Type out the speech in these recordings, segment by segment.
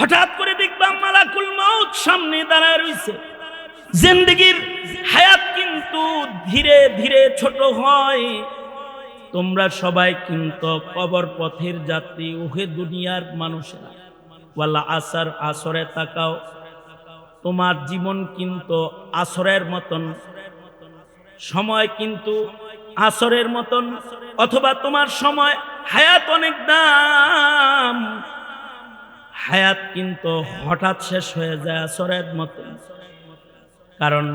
হঠাৎ করে দেখবা মালাকুল মউত সামনে দাঁড়ায় রইছে। জিন্দেগির হায়াত কিন্তু ধীরে ধীরে ছোট হয়। তোমরা সবাই কিন্তু কবর পথের যাত্রী, ওহে দুনিয়ার মানুষেরা। ওয়ালা আসর, আসরে তাকাও, তোমার জীবন কিন্তু আসরের মতন, সময় কিন্তু আসরের মতন, অথবা তোমার সময় হায়াত অনেক দাম, হায়াত কিন্তু হঠাৎ শেষ হয়ে যায় আসরের মতন। কারণ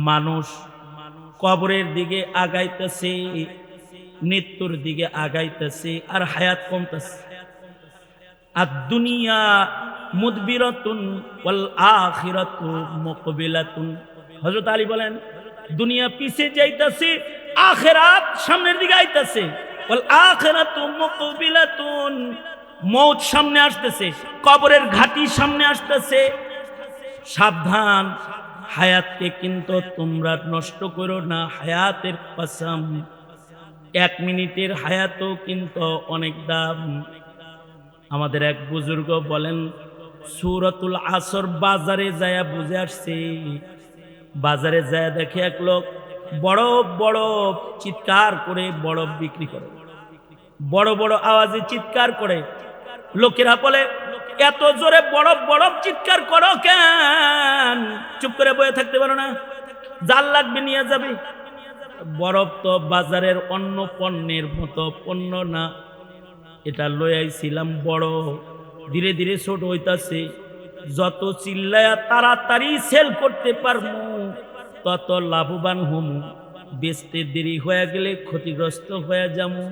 মানুষ কবরের দিকে আগাইতেছে, মৃত্যুর দিকে আগাইতেছে, আর হায়াত কমতেছে। আর দুনিয়া মুদবিরাতুন ওয়াল আখিরাতু মুকবিলাতুন। হযরত আলী বলেন, দুনিয়া পিছে যাইতেছে, আখিরাত সামনের দিকে আইতেছে। ওয়াল আখিরাতু মুকবিলাতুন, মওত সামনে আসতেছে, কবরের ঘাটি সামনে আসতেছে। সাবধান, হায়াতকে কিন্তু তোমরা নষ্ট করো না। হায়াতের কসম, 1 মিনিটের হায়াতও কিন্তু অনেক দাম। আমাদের এক বুজুর্গ বলেন, সূরাতুল আসর বাজারে যায়া বুঝে আসছে। বাজারে যায়া দেখে এক লোক বড় বড় চিৎকার করে বরফ বিক্রি করে, বড় বড় আওয়াজে চিৎকার করে। লোকেরা বলে, এত জোরে বরফ বরফ চিৎকার করো কেন? চুপ করে বসে থাকতে পারো না? জাল লাগবে, নিয়ে যাবে। বরফ তো বাজারের অন্য পণ্যের মতো পণ্য না, এটা লইয়াইছিলাম বড়, ধীরে ধীরে ছোট হইতাছে। যত চিল্লায়া তাড়াতাড়ি সেল করতে পারমু তত লাভবান হমু, বেচতে দেরি হয়ে গেলে ক্ষতিগ্রস্ত হয়ে যামু।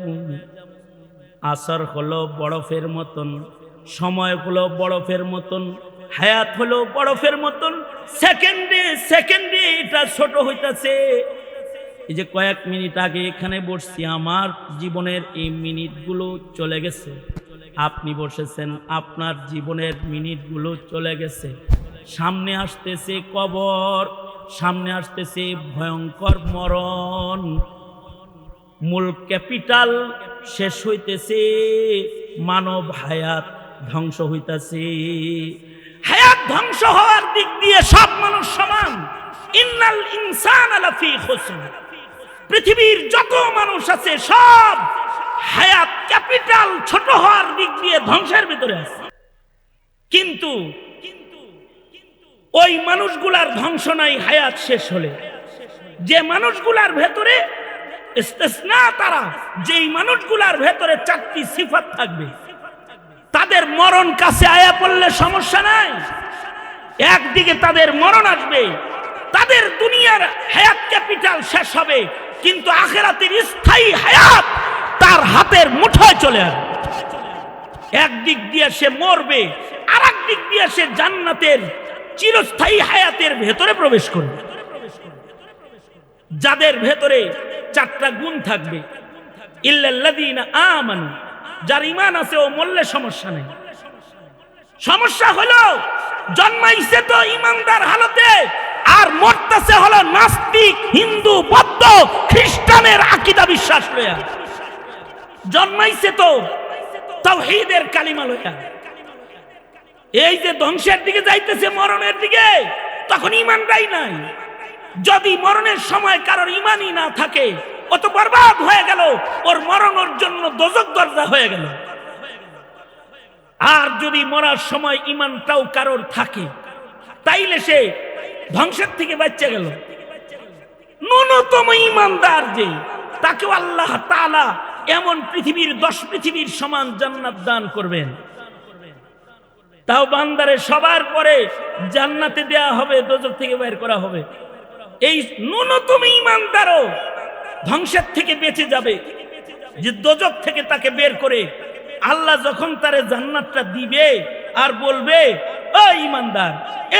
আসর হলো বরফের মতন, সময় হলো বরফের মতন, হায়াত হলো বরফের মতন। সেকেন্ডে সেকেন্ডে এটা ছোট হইতাছে। এই যে কয়েক মিনিট আগে এখানে বসছি, আমার জীবনের এই মিনিটগুলো চলে গেছে। আপনি বসেছেন, আপনার জীবনের মিনিটগুলো চলে গেছে। সামনে আসতেছে কবর, সামনে আসতেছে ভয়ঙ্কর মরণ। মূল ক্যাপিটাল শেষ হইতেছে, মানব হায়াত ধ্বংস হইতেছে। হায়াত ধ্বংস হওয়ার দিক দিয়ে সব মানুষ সমান। ইন্নাল ইনসানা লাফি খুসর, পৃথিবীর যত মানুষ আছে সব হায়াত ক্যাপিটাল ছোট হওয়ার দিক দিয়ে ধ্বংসের ভিতরে আছে। কিন্তু ওই মানুষগুলার ধ্বংস নাই হায়াত শেষ হলে। যে মানুষগুলার ভেতরে ইস্তিসনা, তারা যেই মানুষগুলার ভেতরে 4টি সিফাত থাকবে, তাদের মরণ কাছে আয়া পড়লে সমস্যা নাই। একদিকে তাদের মরণ আসবে, তাদের দুনিয়ার হায়াত ক্যাপিটাল শেষ হবে, কিন্তু আখিরাতের স্থায়ী হায়াত তার হাতের মুঠোয় চলে আসবে। একদিক দিয়ে সে মরবে, আর এক দিক দিয়ে সে জান্নাতের চিরস্থায়ী হায়াতের ভেতরে প্রবেশ করবে। যাদের ভেতরে 4টা গুণ থাকবে, ইল্লাল্লাযীনা আমানু, যার ঈমান আছে ও মরলে সমস্যা নেই। সমস্যা হলো জন্মাইছে তো ঈমানদার হালতে, আর মরতেছে হলো নাস্তিক, হিন্দু, বৌদ্ধ, খ্রিস্টানের আকীদা বিশ্বাস লইয়া। জন্মাইছে তো তাওহীদের কালিমা লইয়া। এই যে ধ্বংসের দিকে যাইতেছে, মরণের দিকে, তখন ঈমানটাই নাই। যদি মরণের সময় কারোর ঈমানই না থাকে, ও তো বরবাদ হয়ে গেল, ওর মরণের জন্য দোজখ দরজা হয়ে গেল। আর যদি মরার সময় ঈমানটাও কারোর থাকে, তাইলে সে ধ্বংসের থেকে বাঁচতে গেল। ন্যূনতম ঈমানদার যে, তাকে আল্লাহ তাআলা এমন পৃথিবীর 10 পৃথিবীর সমান জান্নাত দান করবেন। তাও বান্দারে সবার পরে জান্নাতে দেয়া হবে, দোজখ থেকে বের করা হবে। এই ন্যূনতম ঈমানদারও ধ্বংসের থেকে বেঁচে যাবে, যে দোজখ থেকে তাকে বের করে আল্লাহ যখন তারে জান্নাতটা দিবে আর বলবে, ও ঈমানদার,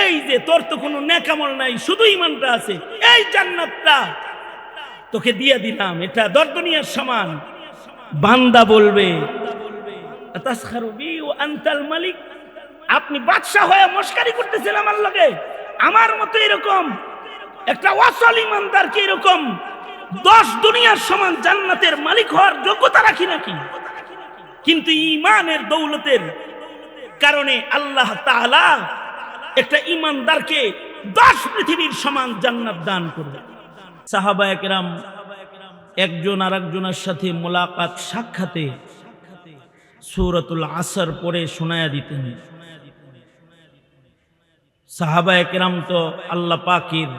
এই যে তোর তো কোনো নেক আমল নাই, শুধু ঈমানটা আছে, এই জান্নাতটা তোকে দিয়ে দিলাম, এটা দুনিয়ার সমান। বান্দা বলবে, আতাসখারু বি ওয়া আনতাল মালিক, আপনি বাদশা হয়ে মস্কারি করতেছেন আমার লগে? আমার মতো এরকম একটা ওয়াসাল ঈমানদার কি এরকম 10 দুনিয়ার সমান জান্নাতের মালিক হওয়ার যোগ্যতা রাখি নাকি? কিন্তু ঈমানের দৌলতের কারণে আল্লাহ তাআলা একটা ঈমানদারকে 10 পৃথিবীর সমান জান্নাত দান করবে। সাহাবায়ে কেরাম একজন আরেকজনের সাথে মোলাকাত সাক্ষাতে সূরাতুল আসর পড়ে শোনায়া দিতেন। সাহাবায়ে কেরাম তো আল্লাহ পাকের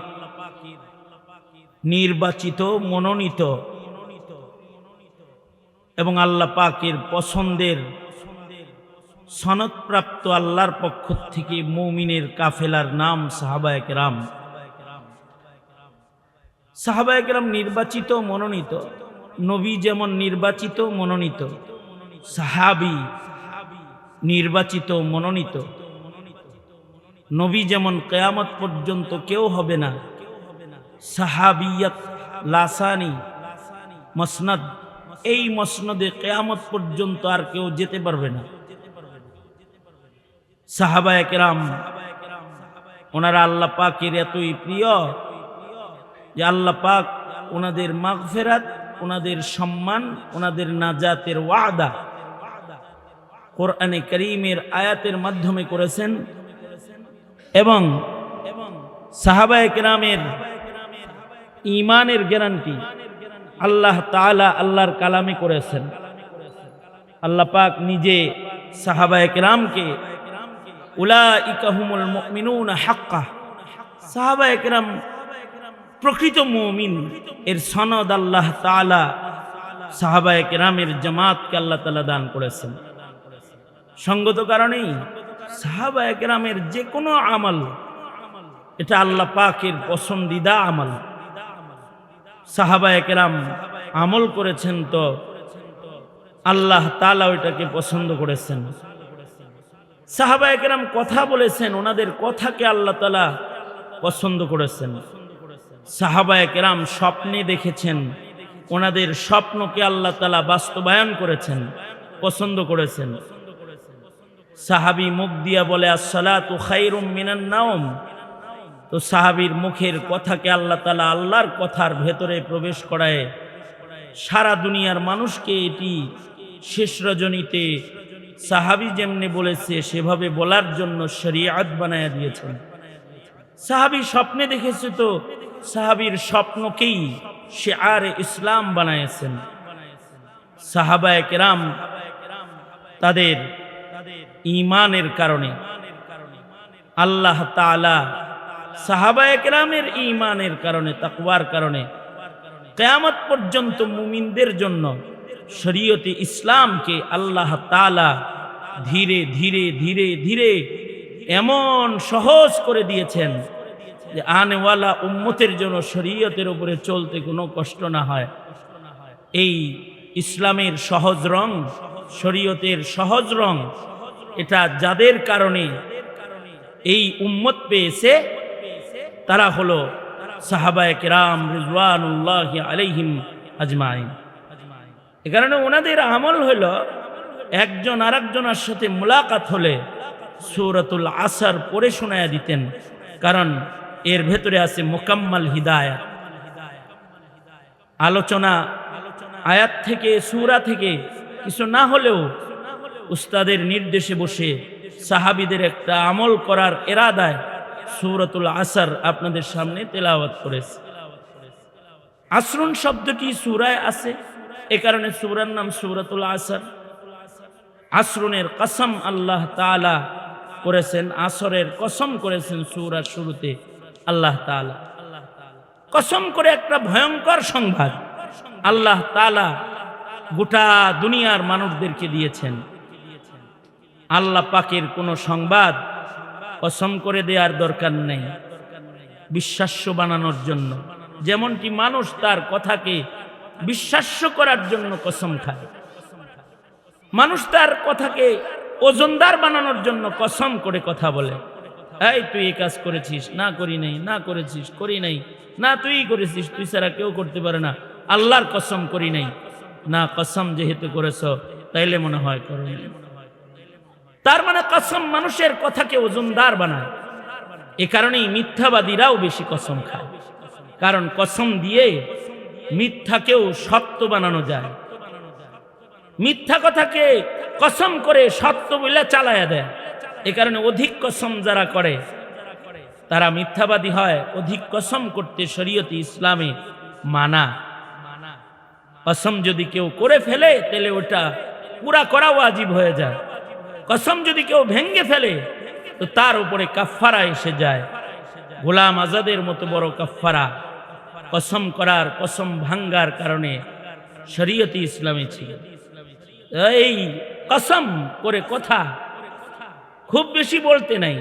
নির্বাচিত, মনোনীত এবং আল্লাহ পাকের পছন্দের সনদপ্রাপ্ত আল্লাহর পক্ষ থেকে মুমিনের কাফেলার নাম সাহাবায়ে কেরাম। সাহাবায়ে কেরাম নির্বাচিত, মনোনীত। নবী যেমন নির্বাচিত, মনোনীত, সাহাবী নির্বাচিত, মনোনীত। নবী যেমন কিয়ামত পর্যন্ত কেউ হবে না, সাহাবিয়াত লাসানি মসনদ, এই মসনদে কিয়ামত পর্যন্ত আর কেউ যেতে পারবে না। সাহাবায়ে কেরাম ওনারা আল্লাহ পাকের এতই প্রিয় যে আল্লাহ পাক ওনাদের মাগফিরাত, ওনাদের সম্মান, ওনাদের নাজাতের ওয়াদা কোরআনে কারীমের আয়াতের মাধ্যমে করেছেন এবং সাহাবায়ে কেরামের ঈমানের গ্যারান্টি আল্লাহ তাআলা আল্লাহর কালামে করেছেন। আল্লাহ পাক নিজে সাহাবায়ে কেরামকে উলাইকা হুমুল মুমিনুনা হাক্কা, সাহাবায়ে কেরাম প্রকৃত মুমিন এর সনদ আল্লাহ তাআলা সাহাবায়ে কেরামের জামাতকে আল্লাহ তাআলা দান করেছেন। সঙ্গত কারণেই সাহাবায়ে কেরামের যে কোনো আমল এটা আল্লাহ পাকের পছন্দিদা আমল। সাহাবায়ে কেরাম আমল করেছেন তো আল্লাহ তাআলা ওইটাকে পছন্দ করেছেন। সাহাবায়ে কেরাম কথা বলেছেন, ওনাদের কথাকে আল্লাহ তাআলা পছন্দ করেছেন। সাহাবায়ে কেরাম স্বপ্নে দেখেছেন, ওনাদের স্বপ্নকে আল্লাহ তাআলা বাস্তবায়ন করেছেন, পছন্দ করেছেন। সাহাবী মুখ দিয়া বলে আসসালাতু খায়রুম মিনান নাওম, তো সাহাবীর মুখের কথাকে আল্লাহ তাআলা আল্লাহর কথার ভেতরে প্রবেশ করায় সারা দুনিয়ার মানুষকে এটি শেষ রজনীতে সাহাবী যেমনি বলেছে সেভাবে বলার জন্য শরীয়ত বানায়া দিয়েছেন। সাহাবী স্বপ্নে দেখেছে তো সাহাবীর স্বপ্নকেই শিআরে ইসলাম বানায়েছেন। সাহাবায়ে কেরাম তাদের ঈমানের কারণে আল্লাহ তাআলা সাহাবায়ে কেরামের ঈমানের কারণে, তাকওয়ার কারণে কিয়ামত পর্যন্ত মুমিনদের জন্য শরীয়তে ইসলামকে আল্লাহ তাআলা ধীরে ধীরে ধীরে ধীরে এমন সহজ করে দিয়েছেন যে আনেওয়ালা উম্মতের জন্য শরীয়তের উপরে চলতে কোনো কষ্ট না হয়। এই ইসলামের সহজ রং, শরীয়তের সহজ রং, এটা যাদের কারণে এই উম্মত পেয়েছে তারা হলো সাহাবায়ে কেরাম রিজওয়ানুল্লাহি আলাইহিম আজমাইন। এ কারণে ওনাদের আমল হলো একজন আরেকজনের সাথে মুলাকাত হলে সূরাতুল আসর পড়ে শোনায়া দিতেন, কারণ এর ভেতরে আছে মুকাম্মাল হিদায়াত। আলোচনা আয়াত থেকে, সূরা থেকে কিছু না হলেও উস্তাদের নির্দেশে বসে সাহাবীদের একটা আমল করার ইরাদায় সূরাতুল আসর আপনাদের সামনে তেলাওয়াত করেছে। আসরুন শব্দটি সূরায় আছে, এ কারণে সূরার নাম সূরাতুল আসর। আসরুনের কসম আল্লাহ তাআলা করেছেন, আসরের কসম করেছেন সূরার শুরুতে আল্লাহ তাআলা। কসম করে একটা ভয়ঙ্কর সংবাদ আল্লাহ তাআলা গোটা দুনিয়ার মানুষদেরকে দিয়েছেন। আল্লাহ পাকের কোনো সংবাদ কসম করে দেওয়ার দরকার নেই, বিশ্বাস্য বানানোর জন্য। যেমনটি মানুষ তার কথাকে বিশ্বাস্য করার জন্য কসম খায়, মানুষ তার কথাকে ওজনদার বানানোর জন্য কসম করে কথা বলে। এই তুই এই কাজ করেছিস, না করি নাই, না করেছিস, করি নাই, না তুই করেছিস, তুই ছাড়া কেউ করতে পারে না, আল্লাহর কসম করি নাই। না, কসম যেহেতু করেছ তাইলে মনে হয় করো নাই। তার মানে কসম মানুষের কথাকে ওজনদার বানায়। এ কারণেই মিথ্যাবাদীরাও বেশি কসম খায়, কারণ কসম দিয়ে মিথ্যাকেও সত্য বানানো যায়। মিথ্যা কথাকে কসম করে সত্য বলে চালায়া দেয়। এই কারণে অধিক কসম যারা করে তারা মিথ্যাবাদী হয়। অধিক কসম করতে শরীয়তে ইসলামে মানা। কসম যদি কেউ করে ফেলে তাহলে ওটা পুরা করা ওয়াজিব হয়ে যায়। কসম যদি কেউ ভেঙ্গে ফেলে তো তার উপরে কাফফারা এসে যায়। গোলাম আজাদের মতো বড় কাফফারা কসম করার, কসম ভাঙ্গার কারণে শরীয়তে ইসলামে ছিল। এই কসম করে কথা খুব বেশি বলতে নাই।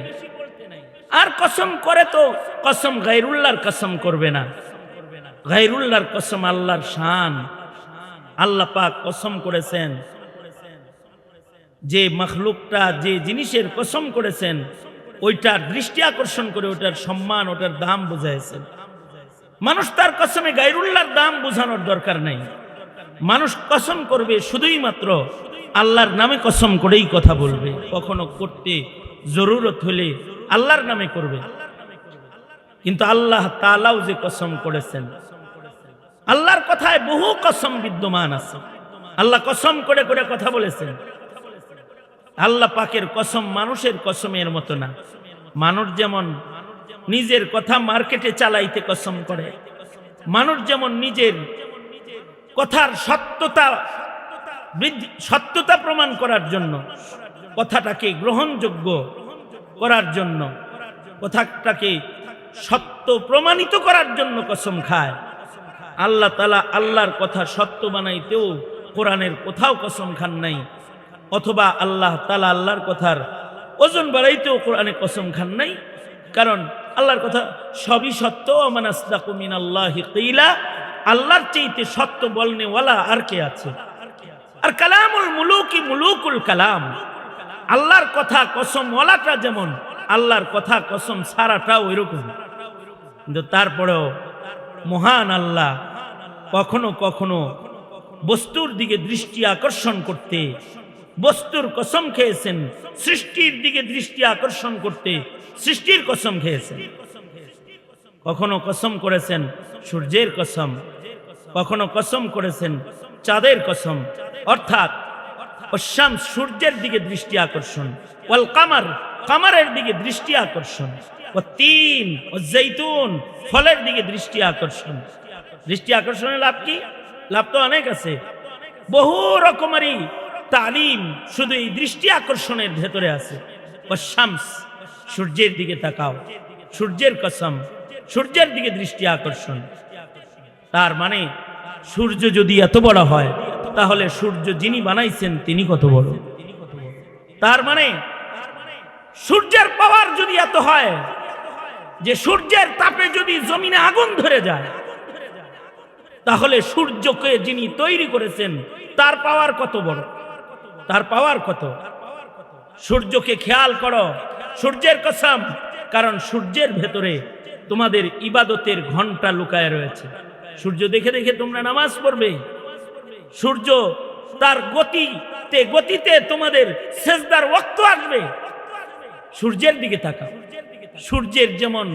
আর কসম করে তো কসম গায়রুল্লাহর কসম করবে না। গায়রুল্লাহর কসম আল্লাহর শান। আল্লাহ পাক কসম করেছেন, যে মখলুকটা যে জিনিসের কসম করেছেন ওইটার দৃষ্টি আকর্ষণ করে ওটার সম্মান, ওটার দাম বুঝাইছেন। মানুষ তার কসমে গায়রুল্লাহর দাম বোঝানোর দরকার নেই। মানুষ কসম করবে শুধুই মাত্র আল্লাহর নামে কসম করেই কথা বলবে। কখনো করতে জরুরত হলে আল্লাহর নামে করবে। কিন্তু আল্লাহ তাআলাও যে কসম করেছেন, আল্লাহর কথায় বহু কসম বিদ্যমান আছে। আল্লাহ কসম করে করে কথা বলেছেন। আল্লাহ পাকের কসম মানুষের কসমের মতো না। মানুষ যেমন নিজের কথা মার্কেটে চালাইতে কসম করে, মানুষ যেমন নিজের কথার সত্যতা প্রমাণ করার জন্য, কথাটাকে গ্রহণযোগ্য করার জন্য, কথাটাকে সত্য প্রমাণিত করার জন্য কসম খায়, আল্লাহ তাআলা আল্লাহর কথা সত্য বানাইতেও কোরআনের কোথাও কসম খান নাই। অথবা আল্লাহ তাআলা আল্লাহর কথার ওজন বাড়াইতেও কোরআনে কসম খান নাই। কারণ আল্লাহর কথা সবই সত্য। মান আসদাকু মিনাল্লাহি কিলা, আল্লাহর চাইতে সত্য বলনে ওয়ালা আর কে আছে? আর কালামুল মুলুকি মুলুকুল কালাম, আল্লাহর কথা কসম ওয়ালাটা যেমন, আল্লাহর কথা কসম সারাটাও এরকম। কিন্তু তারপরেও মহান আল্লাহ কখনো কখনো বস্তুর দিকে দৃষ্টি আকর্ষণ করতে বস্তুর কসম খেয়েছেন, সৃষ্টির দিকে দৃষ্টি আকর্ষণ করতে সৃষ্টির কসম খেয়েছেন। কখনো কসম করেছেন সূর্যের কসম, কখনো কসম করেছেন চাঁদের কসম। অর্থাৎ শামস সূর্যের দিকে দৃষ্টি আকর্ষণ, ওয়াল কামার কামারের দিকে দৃষ্টি আকর্ষণ, তিন ও জৈতুন ফলের দিকে দৃষ্টি আকর্ষণ। দৃষ্টি আকর্ষণের লাভ কি? লাভ তো অনেক আছে, বহু রকমেরই তালিম শুধু এই দৃষ্টি আকর্ষণের ভেতরে আছে। ও শামস সূর্যের দিকে তাকাও, সূর্যের কসম, সূর্যের দিকে দৃষ্টি আকর্ষণ। তার মানে সূর্য যদি এত বড় হয় তাহলে সূর্য যিনি বানাইছেন তিনি কত বড়। তার মানে সূর্যের পাওয়ার যদি এত হয় যে সূর্যের তাপে যদি জমিনে আগুন ধরে যায়, তাহলে সূর্যকে যিনি তৈরি করেছেন তার পাওয়ার কত বড়, তার পাওয়ার কত। সূর্যকে খেয়াল করো, সূর্যের কসম, কারণ সূর্যের ভেতরে তোমাদের ইবাদতের ঘন্টা লুকায় রয়েছে। সূর্য দেখে দেখে তোমরা নামাজ পড়বে। সূর্য তার গতিতে তোমাদের সেজদার ওয়াক্ত আসবে। সূর্যের দিকে তাকাও। সূর্যের যেমন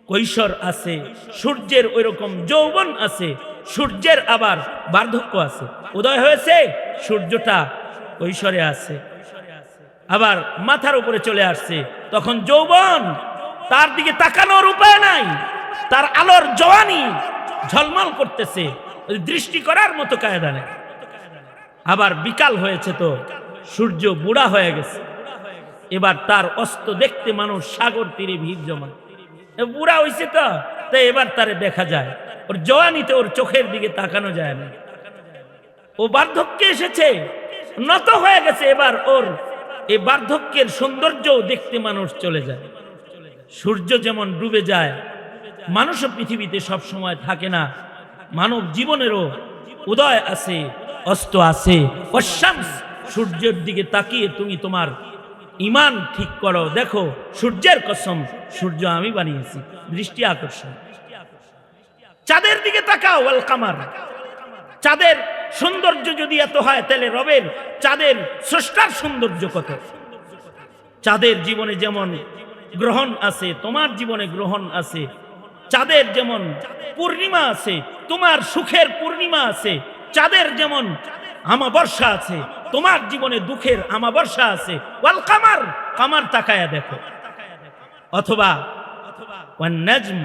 কৈশোর আছে, সূর্যের ওই রকম যৌবন আছে, সূর্যের আবার বার্ধক্য আছে। উদয় হয়েছে, সূর্যটা কৈশোরে আছে, আবার মাথার উপরে চলে আসছে, তখন যৌবন, তার দিকে তাকানোর উপায় নাই। তার আলোর জওয়ানি ঝলমল করতেছে, দৃষ্টি করার মতো কায়দা নেই। আবার বিকাল হয়েছে, তো সূর্য বুড়া হয়ে গেছে। এবার তার অস্ত দেখতে মানুষ সাগর তীরে ভিড় জমায়। বুড়া হয়েছে তো, তাই এবার তারে দেখা যায়। ওর জওয়ানিতে ওর চোখের দিকে তাকানো যায় না। ও বার্ধক্যে এসেছে, নত হয়ে গেছে। এবার ওর এই বার্ধক্যের সৌন্দর্য দেখতে মানুষ চলে যায়। সূর্য যেমন ডুবে যায়, মানুষও পৃথিবীতে সব সময় থাকে না। মানব জীবনেরও উদয় আছে, অস্ত আছে। শামস, সূর্যের দিকে তাকিয়ে তুমি তোমার ইমান ঠিক করো। দেখো সূর্যের কসম, সূর্য আমি বানিয়েছি, দৃষ্টি আকর্ষণ। চাঁদের দিকে তাকাও, ওয়াল কামার, চাঁদের সৌন্দর্য যদি এত হয় তাহলে রবের চাঁদের স্রষ্টার সৌন্দর্য কত। চাঁদের জীবনে যেমন গ্রহণ আছে, তোমার জীবনে গ্রহণ আছে। চাঁদের যেমন পূর্ণিমা আছে, তোমার সুখের পূর্ণিমা আছে। চাঁদের যেমন আমাবর্ষা আছে, তোমার জীবনে দুঃখের আমাবর্ষা আছে। ওয়াল কামার, কামার তাকায়া দেখো। অথবা ওয়ান নাজম,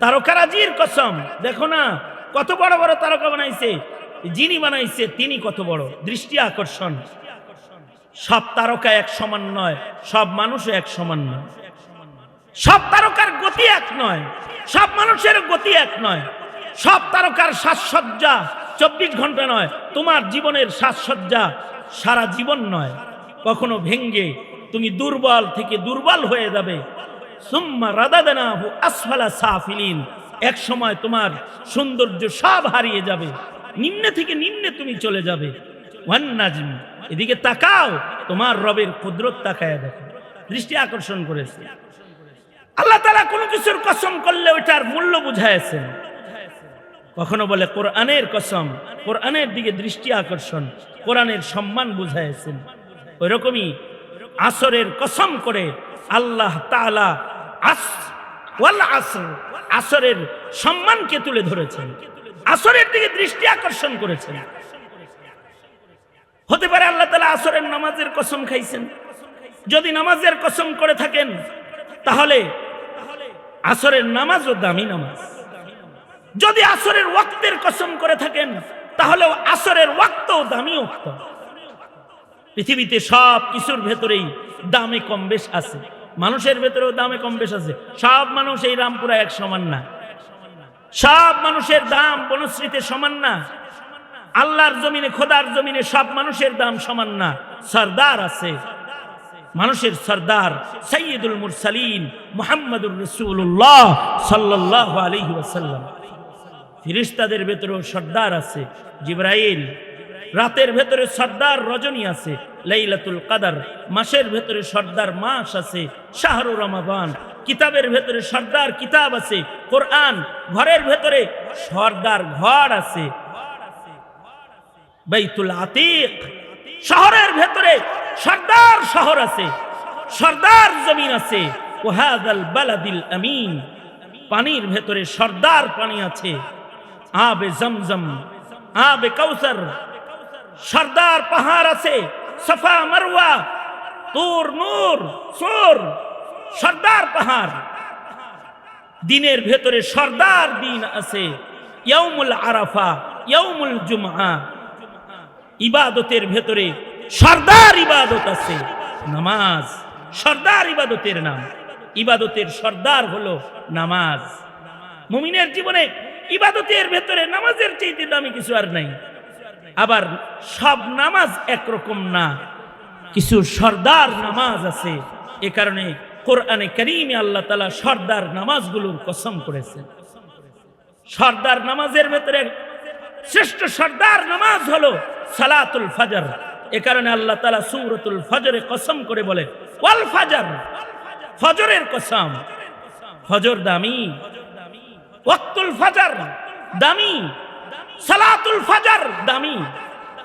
তারকারাজির কসম, দেখো না কত বড় বড় তারকা বানাইছে, যিনি বানাইছে তিনি কত বড়, দৃষ্টি আকর্ষণ। সব তারকা এক সমান নয়, সব মানুষও এক সমান নয়, সব তারকার গতি এক নয়, সব মানুষের গতি এক নয়, সব তারকার সাজসজ্জা 24 ঘন্টা নয়, তোমার জীবনের সাজসজ্জা সারা জীবন নয়। কখনো ভেঙ্গে তুমি দুর্বল থেকে দুর্বল হয়ে যাবে। সুম্মা রাদাদনাহু আসফালা সাফিলিন, এক সময় তোমার সৌন্দর্য সব হারিয়ে যাবে, নিম্নে থেকে নিম্নে তুমি চলে যাবে। ওয়ান নাজম, এদিকে তাকাও, তোমার রবের কুদরত তাকায়া দেখো, দৃষ্টি আকর্ষণ করেছে। আল্লাহ তাআলা কোনো কিছুর কসম করলে ওইটার মূল্য বুঝাইছেন। কখনো বলে কোরআনের কসম, কোরআনের দিকে দৃষ্টি আকর্ষণ, কোরআনের সম্মান বুঝাইছেন। ওইরকমই আসরের কসম করে আল্লাহ তাআলা আসরের সম্মানকে তুলে ধরেছেন, আসরের দিকে দৃষ্টি আকর্ষণ করেছেন। হতে পারে আল্লাহ তাআলা আসরের নামাজের কসম খাইছেন। যদি নামাজের কসম করে থাকেন তাহলে আসরের নামাজও দামি নামাজ। যদি আসরের ওয়াক্তের কসম করে থাকেন তাহলে আসরের ওয়াক্তও দামি ওয়াক্ত। পৃথিবীতে সব কিছুর ভেতরেই দামে কম বেশ আছে, মানুষের ভেতরেও দামে কম বেশ আছে। সব মানুষ এই রামপুরা এক সমান না, সব মানুষের দাম বনশ্রীতে সমান না, আল্লাহর জমিনে খোদার জমিনে সব মানুষের দাম সমান না। সরদার আছে, মানুষের সরদার সাইয়্যিদুল মুরসালিন মুহাম্মদুর রাসূলুল্লাহ সাল্লাল্লাহু আলাইহি ওয়াসাল্লাম। ফেরেশতাদের ভেতরেও সরদার আছে, জিবরাইল। রাতের ভেতরে সরদার রজনী আছে, লাইলাতুল কদর। মাসের ভেতরে সরদার মাস আছে, শাহরু রমাদান। কিতাবের ভেতরে সরদার কিতাব আছে, কোরআন। ঘরের ভেতরে সরদার ঘর আছে, বাইতুল আতিক। শহরের ভেতরে সরদার শহর আছে, সরদার জমিন আছে, ওয়াহাদাল বালাদিল আমিন। পানির ভেতরে সরদার পানি আছে, আবে জমজম, আবে কাউসার। সরদার পাহাড় আছে, সাফা মারওয়া, তুর নূর সুর, সরদার পাহাড়। দিনের ভেতরে সরদার দিন আছে, ইয়াউমুল আরাফা, ইয়াউমুল জুমআ। ইবাদতের ভেতরে সরদার ইবাদত আছে, নামাজ। সরদার ইবাদতের নাম, ইবাদতের সরদার হলো নামাজ। মুমিনের জীবনে ইবাদতের ভেতরে নামাজের চাইতে দামি কিছু আর নাই। আবার সব নামাজ একরকম না, কিছু সরদার নামাজ আছে। এ কারণে কোরআনে কারীমে আল্লাহ তাআলা সরদার নামাজগুলোর কসম করেছেন। সরদার নামাজের ভেতরে শ্রেষ্ঠ সরদার নামাজ হলো সালাতুল ফজর। এ কারণে আল্লাহ তাআলা সূরাতুল ফজরে কসম করে বলে ওয়াল ফজর, ফজরের কসম। ফজর দামি, ওয়াক্তুল ফজর দামি, সালাতুল ফজর দামি,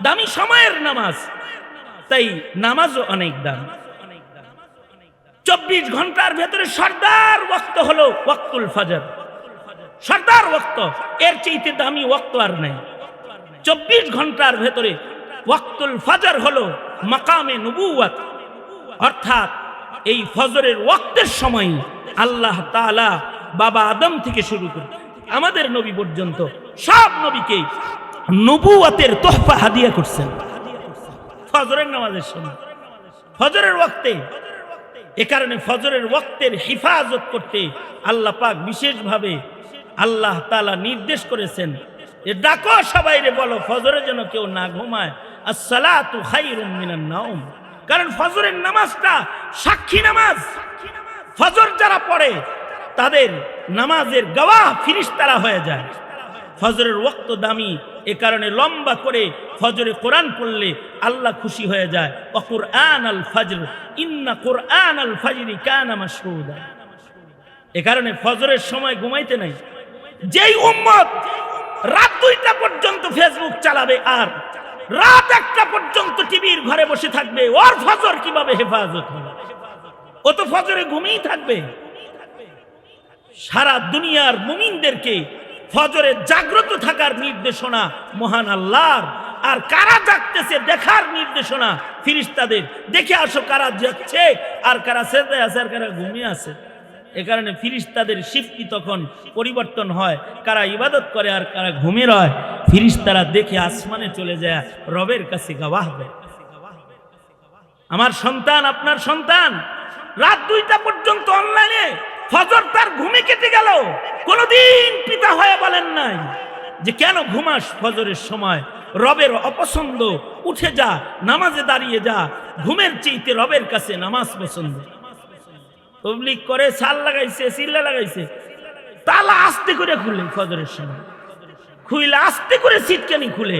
দামি সময়ের নামাজ। তাই নামাজও অনেক দাম। 24 ঘন্টার ভেতরে সরদার ওয়াক্ত হলো ওয়াক্তুল ফজর, সরদার ওয়াক্ত। এর চাইতে দামি ওয়াক্ত আর নাই। 24 ঘন্টার ভেতরে ওয়াক্তুল ফজর হলো মাকামে নবুওয়াত। অর্থাৎ এই ফজরের ওয়াক্তের সময় আল্লাহ তাআলা বাবা আদম থেকে শুরু করে আমাদের নবী পর্যন্ত সব নবীকে নবুওয়াতের তোহফা হাদিয়া করছেন ফজরের নামাজের সময়, ফজরের ওয়াক্তে। এ কারণে ফজরের ওয়াক্তের হিফাজত করতে আল্লাহ পাক বিশেষভাবে আল্লাহ তাআলা নির্দেশ করেছেন, ডাকো সবাইরে, বলো ফজরে যেন কেউ না ঘুমায়। আসসালাতু খায়রুম মিনান নাওম। কারণ ফজরের নামাজটা সাক্ষী নামাজ। ফজর যারা পড়ে তাদের নামাজের গওয়াহ ফেরেশতারা হয়ে যায়। ফজরের ওয়াক্ত দামি, এ কারণে লম্বা করে ফজরে কোরআন পড়লে আল্লাহ খুশি হয়ে যায়। ওয়া কুরআনাল ফজর ইন্না কুরআনাল ফজরি কানা মাশহুদা। এ কারণে ফজরের সময় ঘুমাইতে নাই। যেই উম্মত রাত 2টা পর্যন্ত ফেসবুক চালাবে আর রাত 1টা পর্যন্ত টিভির ঘরে বসে থাকবে, ওর ফজর কিভাবে হেফাজত হবে? ও তো ফজরে ঘুমিয়েই থাকবে। সারা দুনিয়ার মুমিনদেরকে ফজরে জাগ্রত থাকার নির্দেশনা মহান আল্লাহর। আর কারা জাগতেছে দেখার নির্দেশনা ফেরেশতাদের। দেখে আসো কারা জাগছে আর কারা সেজদায় আছে আর কারা ঘুমিয়ে আছে। এ কারণে ফেরেশতাদের শিফট তখন পরিবর্তন হয়, কারা ইবাদত করে আর কারা ঘুমিয়ে রয়। ফেরেশতারা দেখে আসমানে চলে যায়, রবের কাছে গাওয়াহ দেয়। আমার সন্তান, আপনার সন্তান রাত 2টা পর্যন্ত অনলাইনে, ফজর তার ঘুমে কেটে গেল, কোনদিন পিতা হয়ে বলেন নাই যে কেন ঘুমাস ফজরের সময়, রবের অপছন্দ, উঠে যা, নামাজে দাঁড়িয়ে যা। ঘুমের চেয়েতে রবের কাছে নামাজ পছন্দ। তবলিগ করে, সাল লাগাইছে, সিল্লা লাগাইছে, তালা আস্তে করে খুলে ফজরের সময়, খুইলে আস্তে করে সিটকানি খুলে,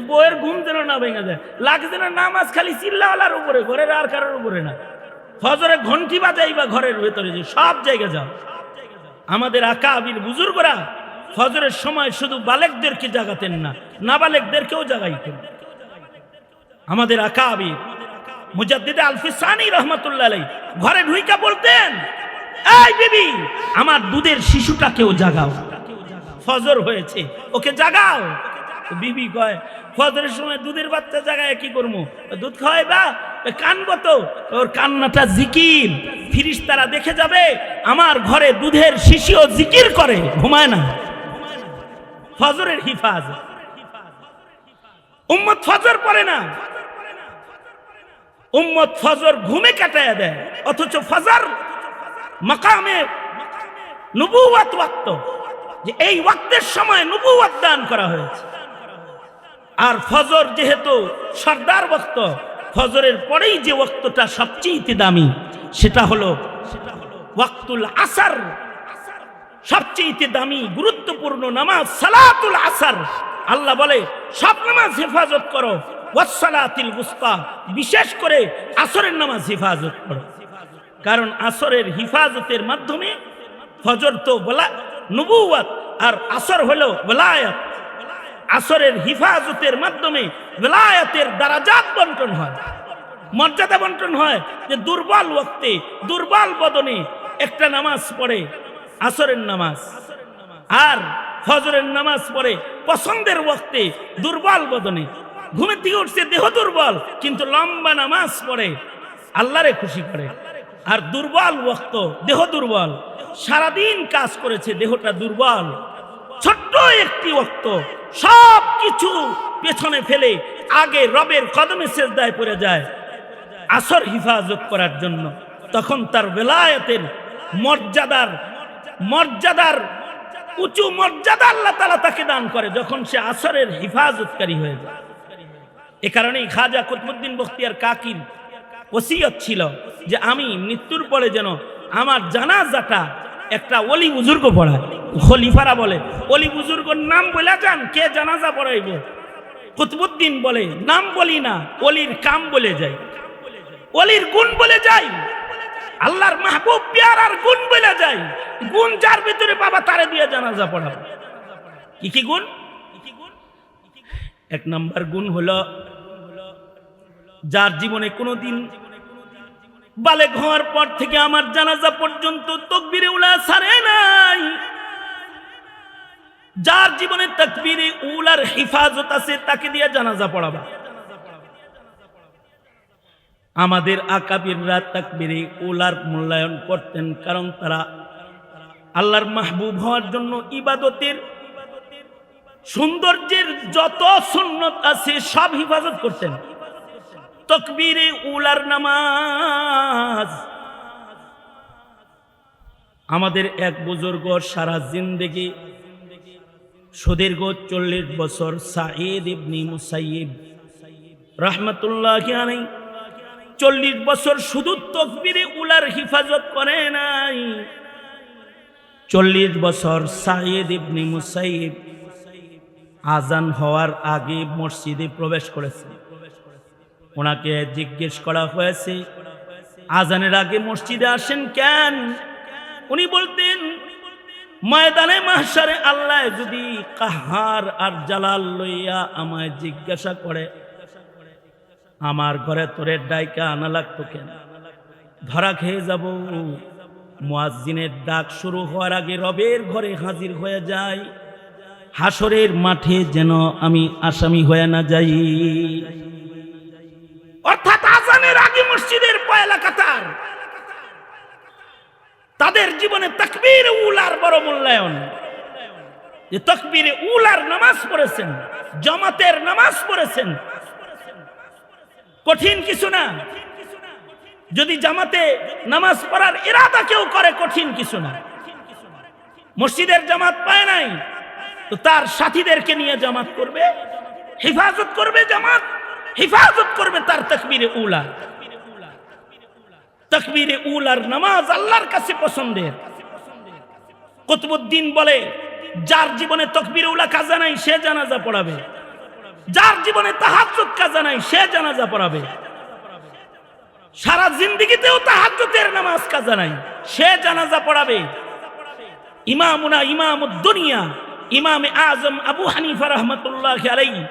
বইয়ের ঘুম যেন না ভেঙে যায়, লাগছে না নামাজ খালি চিল্লাওয়ালার উপরে, ঘরের আর কারোর উপরে না। ফজরে ঘন্টি বাজাইবা ঘরের ভেতরে, যে সব জায়গায় যাও। আমাদের আকাবির বুজুর্গরা ফজরের সময় শুধু বালেকদেরকে জাগাতেন না, নাবালেকদেরকেও জাগাইতেন। আমাদের আকাবির মুজাদ্দিদ আল-ফিসানি রাহমাতুল্লাহ আলাইহি ঘরে ঢুইকা বলতেন, এই বিবি, আমার দুধের শিশুটাকেও জাগাও, ফজর হয়েছে, ওকে জাগাও। বিবি কয়, ফজরের সময় দুধের বাচ্চা জাগায় কি করবো, দুধ খাওয়াইবা, কানবো তো, ওর কান্নাটা জিকির। ফেরেশতারা দেখে যাবে আমার ঘরে দুধের শিশুও জিকির করে, ঘুমায় না। ফজরের হিফাজত। উম্মত ফজর পড়ে না, উম্মত ফজর ঘুমে কাটায় দেয়, অথচ ফজর মাকামে নবুয়ত ওয়াক্ত, যে এই ওয়াক্তের সময় নবুয়ত দান করা হয়েছে। আর ফজর যেহেতু সর্দার ওয়াক্ত, ফজরের পরেই যে ওয়াক্তটা সবচেয়ে দামি, সেটা হলো ওয়াক্তুল আসর। সবচেয়ে দামি গুরুত্বপূর্ণ নামাজ সালাতুল আসর। আল্লাহ বলে সব নামাজ হেফাজত করো, ওয়াসসালাতিল উসতা, বিশেষ করে আসরের নামাজ হেফাজত করো। কারণ আসরের হিফাজতের মাধ্যমে, ফজর তো বলা নবুয়ত আর আসর হলো ওলায়াত, আসরের হিফাজতের মাধ্যমে ওলায়াতের দারাজাত বন্টন হয়, মর্যাদা বন্টন হয়। যে দুর্বল ওয়াক্তে, দুর্বল বদনে একটা নামাজ পড়ে, আসরের নামাজ, আর ফজরের নামাজ পড়ে পছন্দের ওয়াক্তে, দুর্বল বদনে, ঘুমের থেকে উঠছে দেহ দুর্বল, কিন্তু লম্বা নামাজ পড়ে, আল্লাহরে খুশি করে। আর দুর্বল ওয়াক্ত, দেহ দুর্বল, সারাদিন কাজ করেছে, দেহটা দুর্বল, ছোট্ট একটি ওয়াক্ত সব কিছু পেছনে ফেলে আগে রবের কদমে সেজদায় পড়ে যায় আসর হিফাজত করার জন্য। তখন তার বেলায়েতের মর্যাদার উঁচু মর্যাদা আল্লাহ তাআলা তাকে দান করে, যখন সে আসরের হিফাজতকারী হয়ে যায়। এ কারণেই খাজা কুতুবউদ্দিন বখতিয়ার কাকির ওসিয়ত ছিল যে আমি মৃত্যুর পরে যেন আমার জানাজাটা একটা ওলি বুজুর্গ পড়ায়। খলিফারা বলে ওলি বুজুর্গর নাম বলে যান, কে জানাজা পড়াইব। কুতুবউদ্দিন বলে নাম বলি না, ওলির কাম বলে যাই, ওলির গুণ বলে যাই, আল্লাহর মাহবুব পেয়ারার গুণ বলে যাই। গুণ যার ভিতরে বাবা তারে দিয়ে জানাজা পড়াবো। কি কি গুণ? এক নাম্বার গুণ হলো যার জীবনে কোনোদিন বালেগ হওয়ার পর থেকে আমার জানাজা পর্যন্ত তাকবীরে উলা ছাড়ে নাই, যার জীবনে তাকবীরে উলার হিফাজত আছে, তাকে দিয়ে জানাজা পড়াবা। আমাদের আকাবিররা তাকবীরে উলার মূল্যায়ন করতেন, কারণ তারা আল্লাহর মাহবুব হওয়ার জন্য ইবাদতের সৌন্দর্যের যত সুন্নত আছে সব হিফাজত করতেন। তাকবীরে উলার নামাজ। আমাদের এক বুজুর্গ সারা জিন্দেগি সুদীর্ঘ 40 বছর, সাঈদ ইবনে মুসাইয়িব রাহমাতুল্লাহি আলাইহি 40 বছর শুধু তাকবীরে উলার হিফাজত করে নাই। 40 বছর সাঈদ ইবনে মুসাইয়িব আজান হওয়ার আগে মসজিদে প্রবেশ করেছে। ওনাকে জিজ্ঞেস করা হয়েছে, আজানের আগে মসজিদে আসেন কেন? উনি বলতেন, ময়দানে মাহশারে আল্লাহ যদি কাহার আর জালাল লইয়া আমায় জিজ্ঞাসা করে, আমার ঘরে তোরে ডাইকা আনা লাগতো কেন? ধরা খেয়ে যাব। মুয়াজ্জিনের ডাক শুরু হওয়ার আগে রবের ঘরে হাজির হয়ে যায়। হাসরের মাঠে যেন আমি আসামি হয়ে না যাই। অর্থাৎ আজানের আগে মসজিদের পয়লা কাতার, তাদের জীবনে তাকবীর উলার বড় মূল্যায়ন। যে তাকবীরে উলার নামাজ পড়েছেন, জামাতের নামাজ পড়েছেন, কঠিন কিছু না। যদি জামাতে নামাজ পড়ার ইরাদা কেউ করে, কঠিন কিছু না। মসজিদের জামাত পায় নাই তো তার সাথীদেরকে নিয়ে জামাত করবে, হেফাজত করবে, জামাত হেফাজত করবে তার তাকবীরে উলা। তাকবীরে উলার নামাজ আল্লাহর কাছে পছন্দের। কুতুবউদ্দিন বলে, যার জীবনে তাকবীরে উলা কাজা নাই সে জানাজা পড়াবে, যার জীবনে তাহাজ্জুদ কাজা নাই সে জানাজা পড়াবে, সারা জিন্দেগিতেও তাহাজ্জুদের নামাজ কাজা নাই সে জানাজা পড়াবে। ইমামুনা ইমামুদ দুনিয়া ইমামে আজম আবু হানিফা রাহমাতুল্লাহি আলাইহি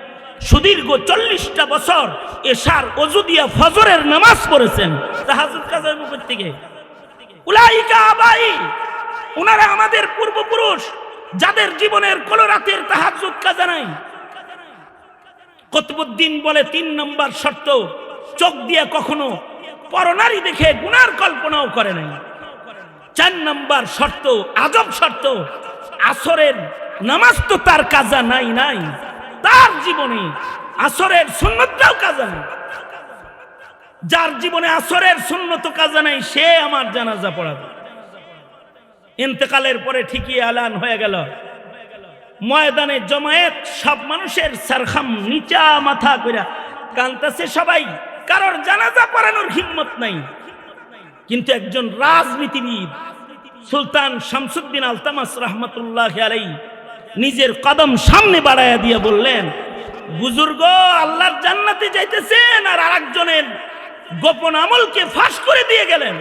সুদীর্ঘ 40টা বছর এশার ওযু দিয়া ফজরের নামাজ পড়েছেন তাহাজ্জুদ কাজার মুখ থেকে। উলাইকা আবাই, ওনারা আমাদের পূর্বপুরুষ যাদের জীবনের কোন রাতের তাহাজ্জুদ কাজা নাই। কুতুবউদ্দিন বলে 3 নম্বর শর্ত, চোখ দিয়ে কখনো পরনারী দেখে গুনার কল্পনাও করে নাই। 4 নম্বর শর্ত, আজব শর্ত, আসরের নামাজ তো তার কাজা নাই, তার জীবনে আসরের সুন্নতটাও কাজা নাই। যার জীবনে আসরের সুন্নত কাজা নাই সে আমার জানাজা পড়াবে। ইন্তেকালের পরে ঠিকই এলান হয়ে গেল, ময়দানে জমায়েত, সব মানুষের সারখাম নিচা মাথা কইরা কাঁদতেছে সবাই, কারোর জানাজা পড়ানোর হিম্মত নাই। কিন্তু একজন রাজনীতিবিদ সুলতান শামসুদ্দিন আলতামাস রাহমাতুল্লাহি আলাইহি নিজের কদম সামনে বাড়াইয়া দিয়ে বললেন, বুজুর্গ আল্লাহর জান্নাতে যাইতেছেন আর আরেকজনের গোপন আমলকে ফাঁস করে দিয়ে গেলেন।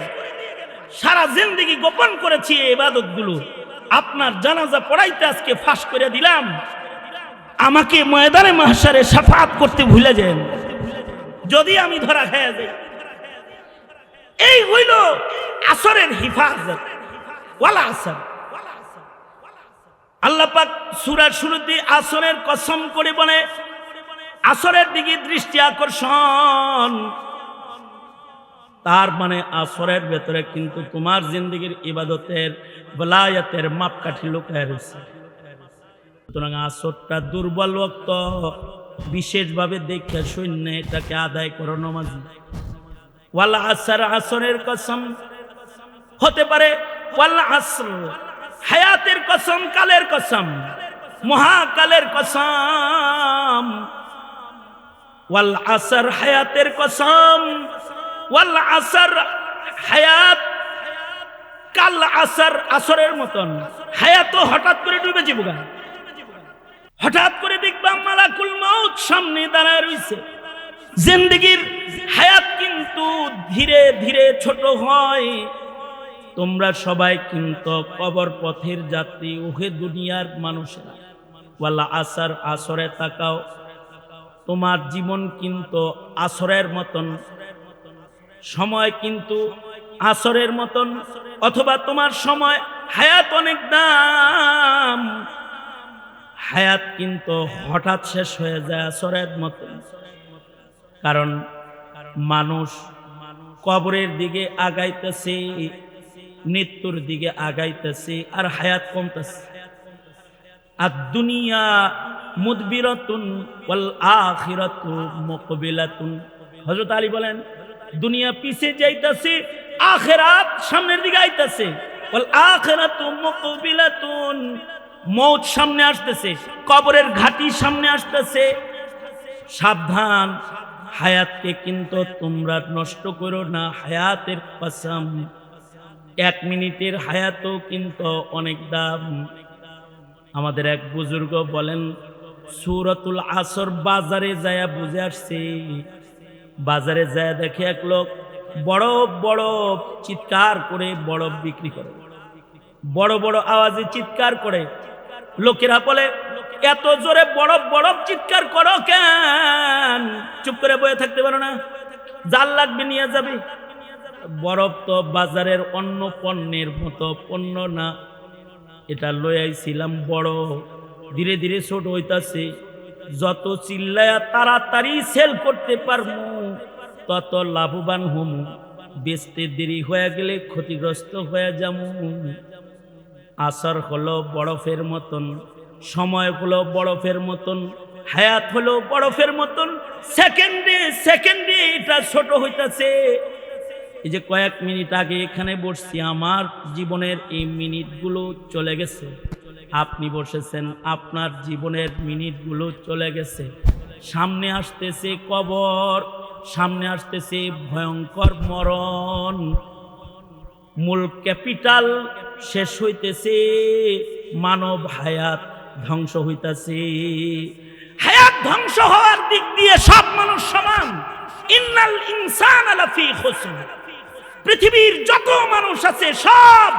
সারা জিন্দেগি গোপন করেছি এই ইবাদতগুলো, আপনার জানাজা পড়াইতে আজকে ফাঁস করে দিলাম, আমাকে ময়দানে মাহশারে শাফাআত করতে ভুলে যান যদি আমি ধরা খেয়ে যাই। এই হইল আসরের হিফাজত। ওয়ালা আসর, আল্লাহ পাক সূরার শুরুতে আসরের কসম করে বলে, আসরের দিকে দৃষ্টি আকর্ষণ। তার মানে আসরের ভেতরে কিন্তু তোমার জিন্দেগির ইবাদতের বেলায়েতের মাপকাঠি লুকায় রয়েছে। সুতরাং আসরটা দুর্বল ওয়াক্ত, বিশেষভাবে দেখে শূন্য এটাকে আদায় করো নামাজ। ওয়াল আসর, আসরের কসম হতে পারে, ওয়াল আসর হায়াতের কসম, কালের কসম, মহাকালের কসম। ওয়াল আসর হায়াতের কসম, ওয়াল আসর হায়াত কাল আসর, আসরের মতন হায়াত হঠাৎ করে ডুবে যাবে। হঠাৎ করে দেখবা মালাকুল মউত সামনে দাঁড়ায় রইছে। জিন্দেগির হায়াত কিন্তু ধীরে ধীরে ছোট হয়। তোমরা সবাই কিন্তু কবর পথের যাত্রী, ওহে দুনিয়ার মানুষেরা। ওয়াল আসর, আসরে তাকাও, তোমার জীবন কিন্তু আসরের মতন, সময় কিন্তু আসরের মতন, অথবা তোমার সময় হায়াত অনেক দাম, হায়াত কিন্তু হঠাৎ শেষ হয়ে যায় আসরের মতন। কারণ মানুষ কবরের দিকে আগাইতেছে, মৃত্যুর দিকে আগাইতেছে, আর হায়াত কমতেছে। আর দুনিয়া মুদবিরাতুন ওয়াল আখিরাতু মুকবিলাতুন। হযরত আলী বলেন, দুনিয়া পিছে যাইতেছে, আখিরাত সামনের দিকে আইতেছে। ওয়াল আখিরাতু মুকবিলাতুন, মওত সামনে আসতেছে, কবরের ঘাটি সামনে আসতেছে। সাবধান, হায়াতকে কিন্তু তোমরা নষ্ট করো না। হায়াতের কসম, 1 মিনিটের হায়াতও কিন্তু অনেক দাম। আমাদের এক বুজুর্গ বলেন, সূরাতুল আসর বাজারে যায়া বুঝে আসছে। বাজারে যায় দেখে এক লোক বড় বড় চিৎকার করে বরফ বিক্রি করে, বড় বড় আওয়াজে চিৎকার করে। লোকেরা বলে, এত জোরে বরফ বরফ চিৎকার করো কেন? চুপ করে বসে থাকতে পারো না? জাল লাগবে, নিয়ে যাবে। বরফ তো বাজারের অন্য পণ্যের মতো পণ্য না, এটা লই আইছিলাম বড় ধীরে ধীরে ছোট হইতাছে। যত চিল্লায়া তাড়াতাড়ি সেল করতে পারবো তত লাভবান হমু, বেচতে দেরি হয়ে গেলে ক্ষতিগ্রস্ত হয়ে যাবো। আসর হলো বরফের মতন, সময় হলো বরফের মতন, হায়াত হলো বরফের মতন। সেকেন্ডে সেকেন্ডে এটা ছোট হইতাছে। এই যে কয়েক মিনিট আগে এখানে বসছি, আমার জীবনের এই মিনিটগুলো চলে গেছে। আপনি বসেছেন, আপনার জীবনের মিনিটগুলো চলে গেছে। সামনে আসতেছে কবর, সামনে আসতেছে ভয়ঙ্কর মরণ। মূল ক্যাপিটাল শেষ হইতেছে, মানব হায়াত ধ্বংস হইতাছে। হায়াত ধ্বংস হওয়ার দিক দিয়ে সব মানুষ সমান। ইন্নাল ইনসানা লাফি খুসর। পৃথিবীর যত মানুষ আছে সব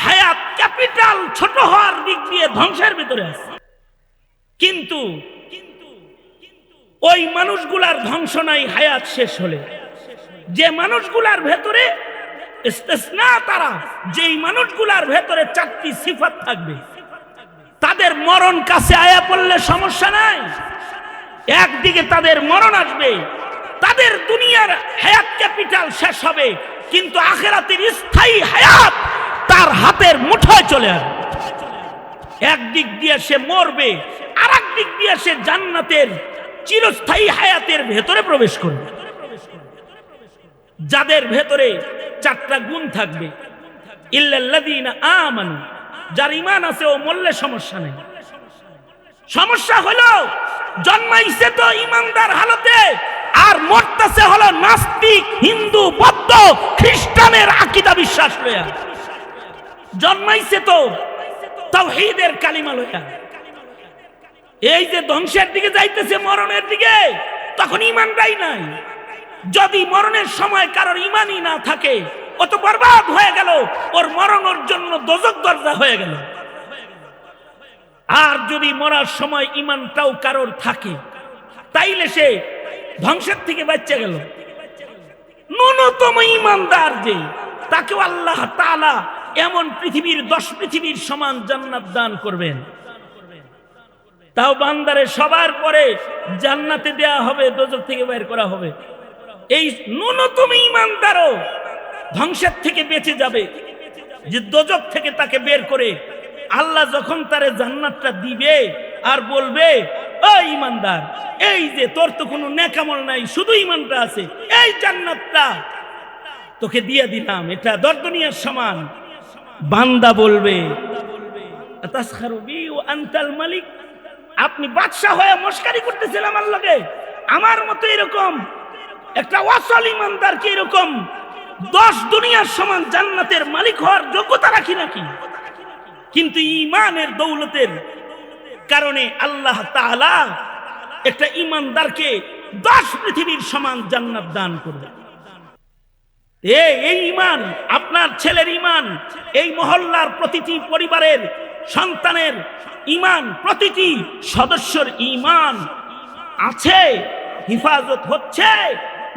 হায়াত ক্যাপিটাল ছোট হওয়ার দিক দিয়ে ধ্বংসের ভিতরে আছে। কিন্তু ওই মানুষগুলার ধ্বংস নাই হায়াত শেষ হলে। যে মানুষগুলার ভেতরে ইস্তিসনা, তারা যেই মানুষগুলার ভেতরে চারটি সিফাত থাকবে, তাদের মরণ কাছে আয়া পড়লে সমস্যা নাই। একদিকে তাদের মরণ আসবে, তাদের দুনিয়ার হায়াত ক্যাপিটাল শেষ হবে, কিন্তু আখিরাতের স্থায়ী হায়াত তার হাতের মুঠোয় চলে আসবে। একদিক দিয়ে সে মরবে, আর এক দিক দিয়ে সে জান্নাতের চিরস্থায়ী হায়াতের ভেতরে প্রবেশ করবে। যাদের ভেতরে চারটা গুণ থাকবে, ইল্লাল্লাযীনা আমানু, যার ঈমান আছে ও মরলে সমস্যা নেই। সমস্যা হলো জন্মাইছে তো ঈমানদার হালতে, আর মরতেছে হলো নাস্তিক, হিন্দু, বৌদ্ধ, খ্রিস্টানের আকীদা বিশ্বাস লইয়া। জন্মাইছে তো তাওহীদের কালিমা লইয়া। এই যে ধ্বংসের দিকে যাইতেছে, মরণের দিকে, তখন ঈমানটাই নাই। যদি মরণের সময় কারোর ঈমানই না থাকে, ও তো বরবাদ হয়ে গেল, ওর মরণের জন্য দোজখ দরজা হয়ে গেল। আর যদি মরার সময় ঈমানটাও কারোর থাকে, তাইলে সে ধ্বংসের থেকে বাঁচতে গেল। ন্যূনতম ঈমানদার যে, তাকে আল্লাহ তাআলা এমন পৃথিবীর 10 পৃথিবীর সমান জান্নাত দান করবেন। তাও বান্দারে সবার পরে জান্নাতে দেয়া হবে, দোজখ থেকে বের করা হবে। এই ন্যূনতম ঈমানদারও ধ্বংসের থেকে বেঁচে যাবে, যে দোজখ থেকে তাকে বের করে আল্লাহ যখন তারে জান্নাতটা দিবে আর বলবে, ও ঈমানদার, এই যে তোর তো কোনো নেক আমল নাই, শুধু ঈমানটা আছে, এই জান্নাতটা তোকে দিয়ে দিলাম, এটা দুনিয়ার সমান। বান্দা বলবে, আতাসখারু বি ওয়া আনতাল মালিক, আপনি বাদশা হয়ে মস্কারি করতেছেন আমার লগে? আমার মতো এরকম একটা ওয়াসাল ঈমানদার কি এরকম 10 দুনিয়ার সমান জান্নাতের মালিক হওয়ার যোগ্যতা রাখি নাকি? কিন্তু ঈমানের দৌলতের কারণে আল্লাহ তাআলা একটা ঈমানদারকে 10 পৃথিবীর সমান জান্নাত দান করবে। এই ঈমান, আপনার ছেলের ঈমান, এই মহল্লার প্রতিটি পরিবারের সন্তানের ঈমান, প্রতিটি সদস্যর ঈমান আছে, হিফাজত হচ্ছে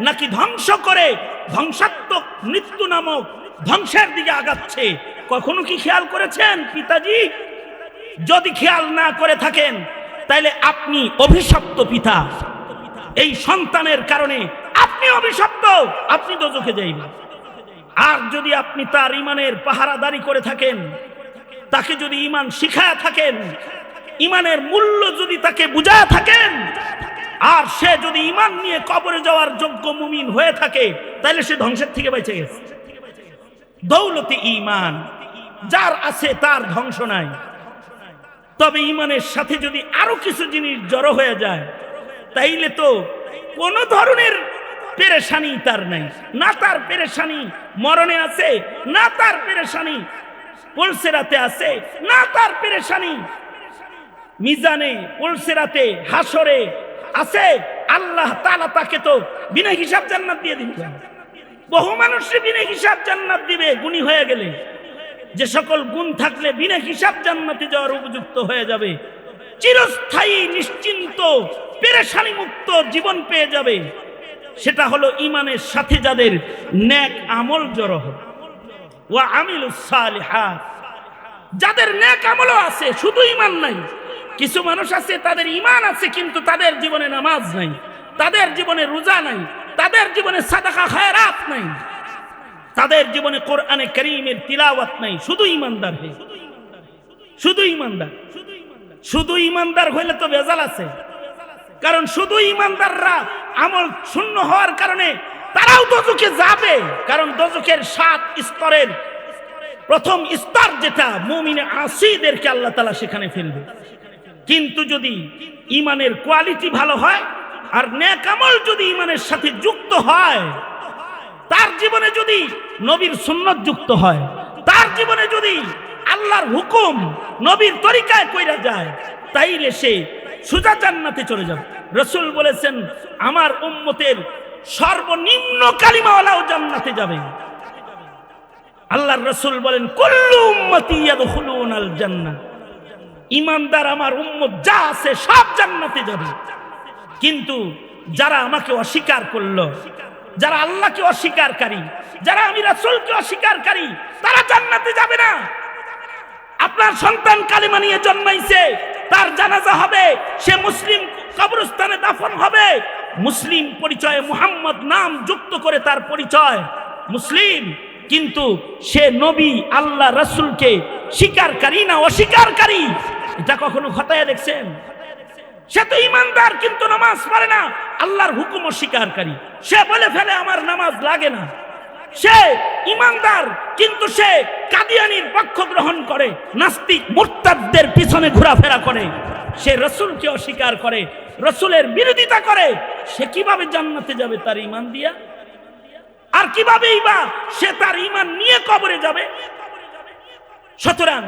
নাকি ধ্বংস করে ধ্বংসাত্মক মৃত্যু নামক ধ্বংসের দিকে আগাচ্ছে? কখনো কি খেয়াল করেছেন পিতাজি? যদি খেয়াল না করে থাকেন তাহলে আপনি অভিশপ্ত পিতা। এই সন্তানের কারণে আপনি অভিশপ্ত, আপনি দোজখে যাইবেন। আর যদি আপনি তার ঈমানের পাহারাদারি করে থাকেন, তাকে যদি ঈমান শিখায় থাকেন, ঈমানের মূল্য যদি তাকে বুঝায় থাকেন, আর সে যদি ঈমান নিয়ে কবরে যাওয়ার যোগ্য মুমিন হয়ে থাকে, তাহলে সে ধ্বংসের থেকে বেঁচে গেছে। দৌলতে ঈমান যার আছে তার ধ্বংস নাই। তবে ঈমানের সাথে যদি আরো কিছু জিনিস জড়ো হয়ে যায়, তাইলে তো কোন ধরনের পেরেশানি তার নাই। না তার পেরেশানি মরণে আছে, না তার পেরেশানি পুলসিরাতে আছে, না তার পেরেশানি মিজানে, পুলসিরাতে, হাসরে আছে। আল্লাহ তাআলা তাকে তো বিনা হিসাব জান্নাত দিয়ে দিবেন। বহু মানুষকে বিনা হিসাব জান্নাত দিবে গুণী হয়ে গেলে। যে সকল গুণ থাকলে বিনা হিসাব জান্নাতে যাওয়ার উপযুক্ত হয়ে যাবে, চিরস্থায়ী নিশ্চিন্ত পেরেশানি মুক্ত জীবন পেয়ে যাবে, সেটা হলো ঈমানের সাথে যাদের নেক আমল জড়ো হবে। ওয়া আমিলুস সালিহাত, যাদের নেক আমলও আছে, শুধু ঈমান নাই, কিছু মানুষ আছে তাদের ঈমান আছে কিন্তু তাদের জীবনে নামাজ নাই, তাদের জীবনে রোজা নাই, তাদের জীবনে সাদাকা খায়রাত নাই, তাদের জীবনে কোরআনে কারীমের তিলাওয়াত নাই। শুধু ঈমানদার হে, শুধু ঈমানদার। শুধু ঈমানদার হইলে তো ভেজাল আছে, কারণ শুধু ঈমানদাররা আমল শূন্য হওয়ার কারণে তারাও দোজখে যাবে। কারণ দোজখের 7 স্তরের প্রথম স্তর যেটা, মুমিনে আসীদেরকে আল্লাহ তাআলা সেখানে ফেলবে। কিন্তু যদি ঈমানের কোয়ালিটি ভালো হয় আর নেক আমল যদি ঈমানের সাথে যুক্ত হয়, তার জীবনে যদি নবীর সুন্নাত যুক্ত হয়, তার জীবনে যদি আল্লাহর হুকুম নবীর তরিকায় কইরা যায়, তাইলে সে সোজা জান্নাতে চলে যাবে। রাসূল বলেছেন আমার উম্মতের সর্বনিম্ন কালিমাওয়ালাও জান্নাতে যাবে। আল্লাহর রাসূল বলেন কুল্লু উম্মতি ইয়াদখুলুনাল জান্নাহ, ঈমানদার আমার উম্মত যা আছে সব জান্নাতে যাবে। কিন্তু যারা আমাকে অস্বীকার করলো, যারা আল্লাহকে অস্বীকারী, যারা আমি রাসূলকে অস্বীকারী, তারা জান্নাতে যাবে না। আপনার সন্তান কালিমা নিয়ে জন্মাইছে, তার জানাজা হবে, সে মুসলিম কবরস্থানে দাফন হবে, মুসলিম পরিচয়ে মুহাম্মদ নাম যুক্ত করে তার পরিচয় মুসলিম, কিন্তু সে নবী আল্লাহ রাসূলকে স্বীকারকারী না অস্বীকারী, এটা কখনো খতায়া দেখছেন? সে তো ঈমানদার কিন্তু নামাজ পড়ে না, আল্লাহর হুকুম অস্বীকারী। সে বলে ফেলে আমার নামাজ লাগে না। সে ঈমানদার কিন্তু সে কাদিয়ানীর পক্ষ গ্রহণ করে, নাস্তিক মুরতাদদের পিছনে ঘোরাফেরা করে, সে রাসূলকে অস্বীকার করে, রাসূলের বিরোধিতা করে। সে কিভাবে জান্নাতে যাবে তার ঈমান দিয়া? আর কিভাবেই বা সে তার ঈমান নিয়ে কবরে যাবে? সুতরাং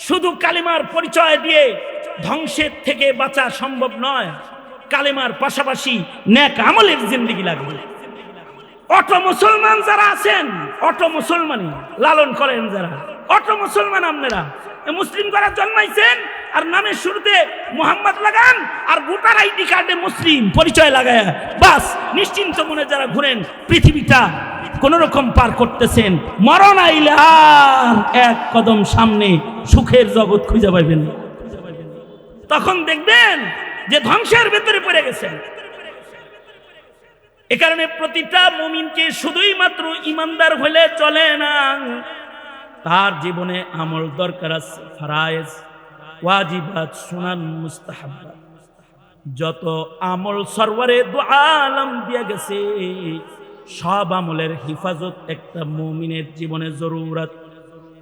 শুধু কালিমার পরিচয় দিয়ে ধ্বংসের থেকে বাঁচা সম্ভব নয়। কালিমার পাশাপাশি নেক আমলের জিন্দেগি লাগবে। অটো মুসলমান যারা আছেন, অটো মুসলমানই লালন করেন যারা, অটো মুসলমান আপনারা মুসলিম করার জন্মাইছেন আর নামের শুরুতে মুহাম্মদ লাগান আর ভোটার আইডি কার্ডে মুসলিম পরিচয় লাগায় বাস নিশ্চিন্ত মনে যারা ঘুরেন, পৃথিবীটা কোন রকম পার করতেছেন। মরণ আইলে আর এক কদম সামনে সুখের জগৎ খুঁজে পাইবেন, তখন দেখবেন যে ধ্বংসের ভেতরে পড়ে গেছেন। এ কারণে প্রতিটা মুমিনকে শুধুই মাত্র ঈমানদার হলে চলে না, তার জীবনে আমল দরকার আছে। ফরায়েজ, ওয়াজিবাত, সুনান, মুস্তাহাব্বাত, যত আমল সরওয়ারে দু আলম দিয়ে গেছে, সব আমলের হিফাজত একটা মুমিনের জীবনে জরুরত।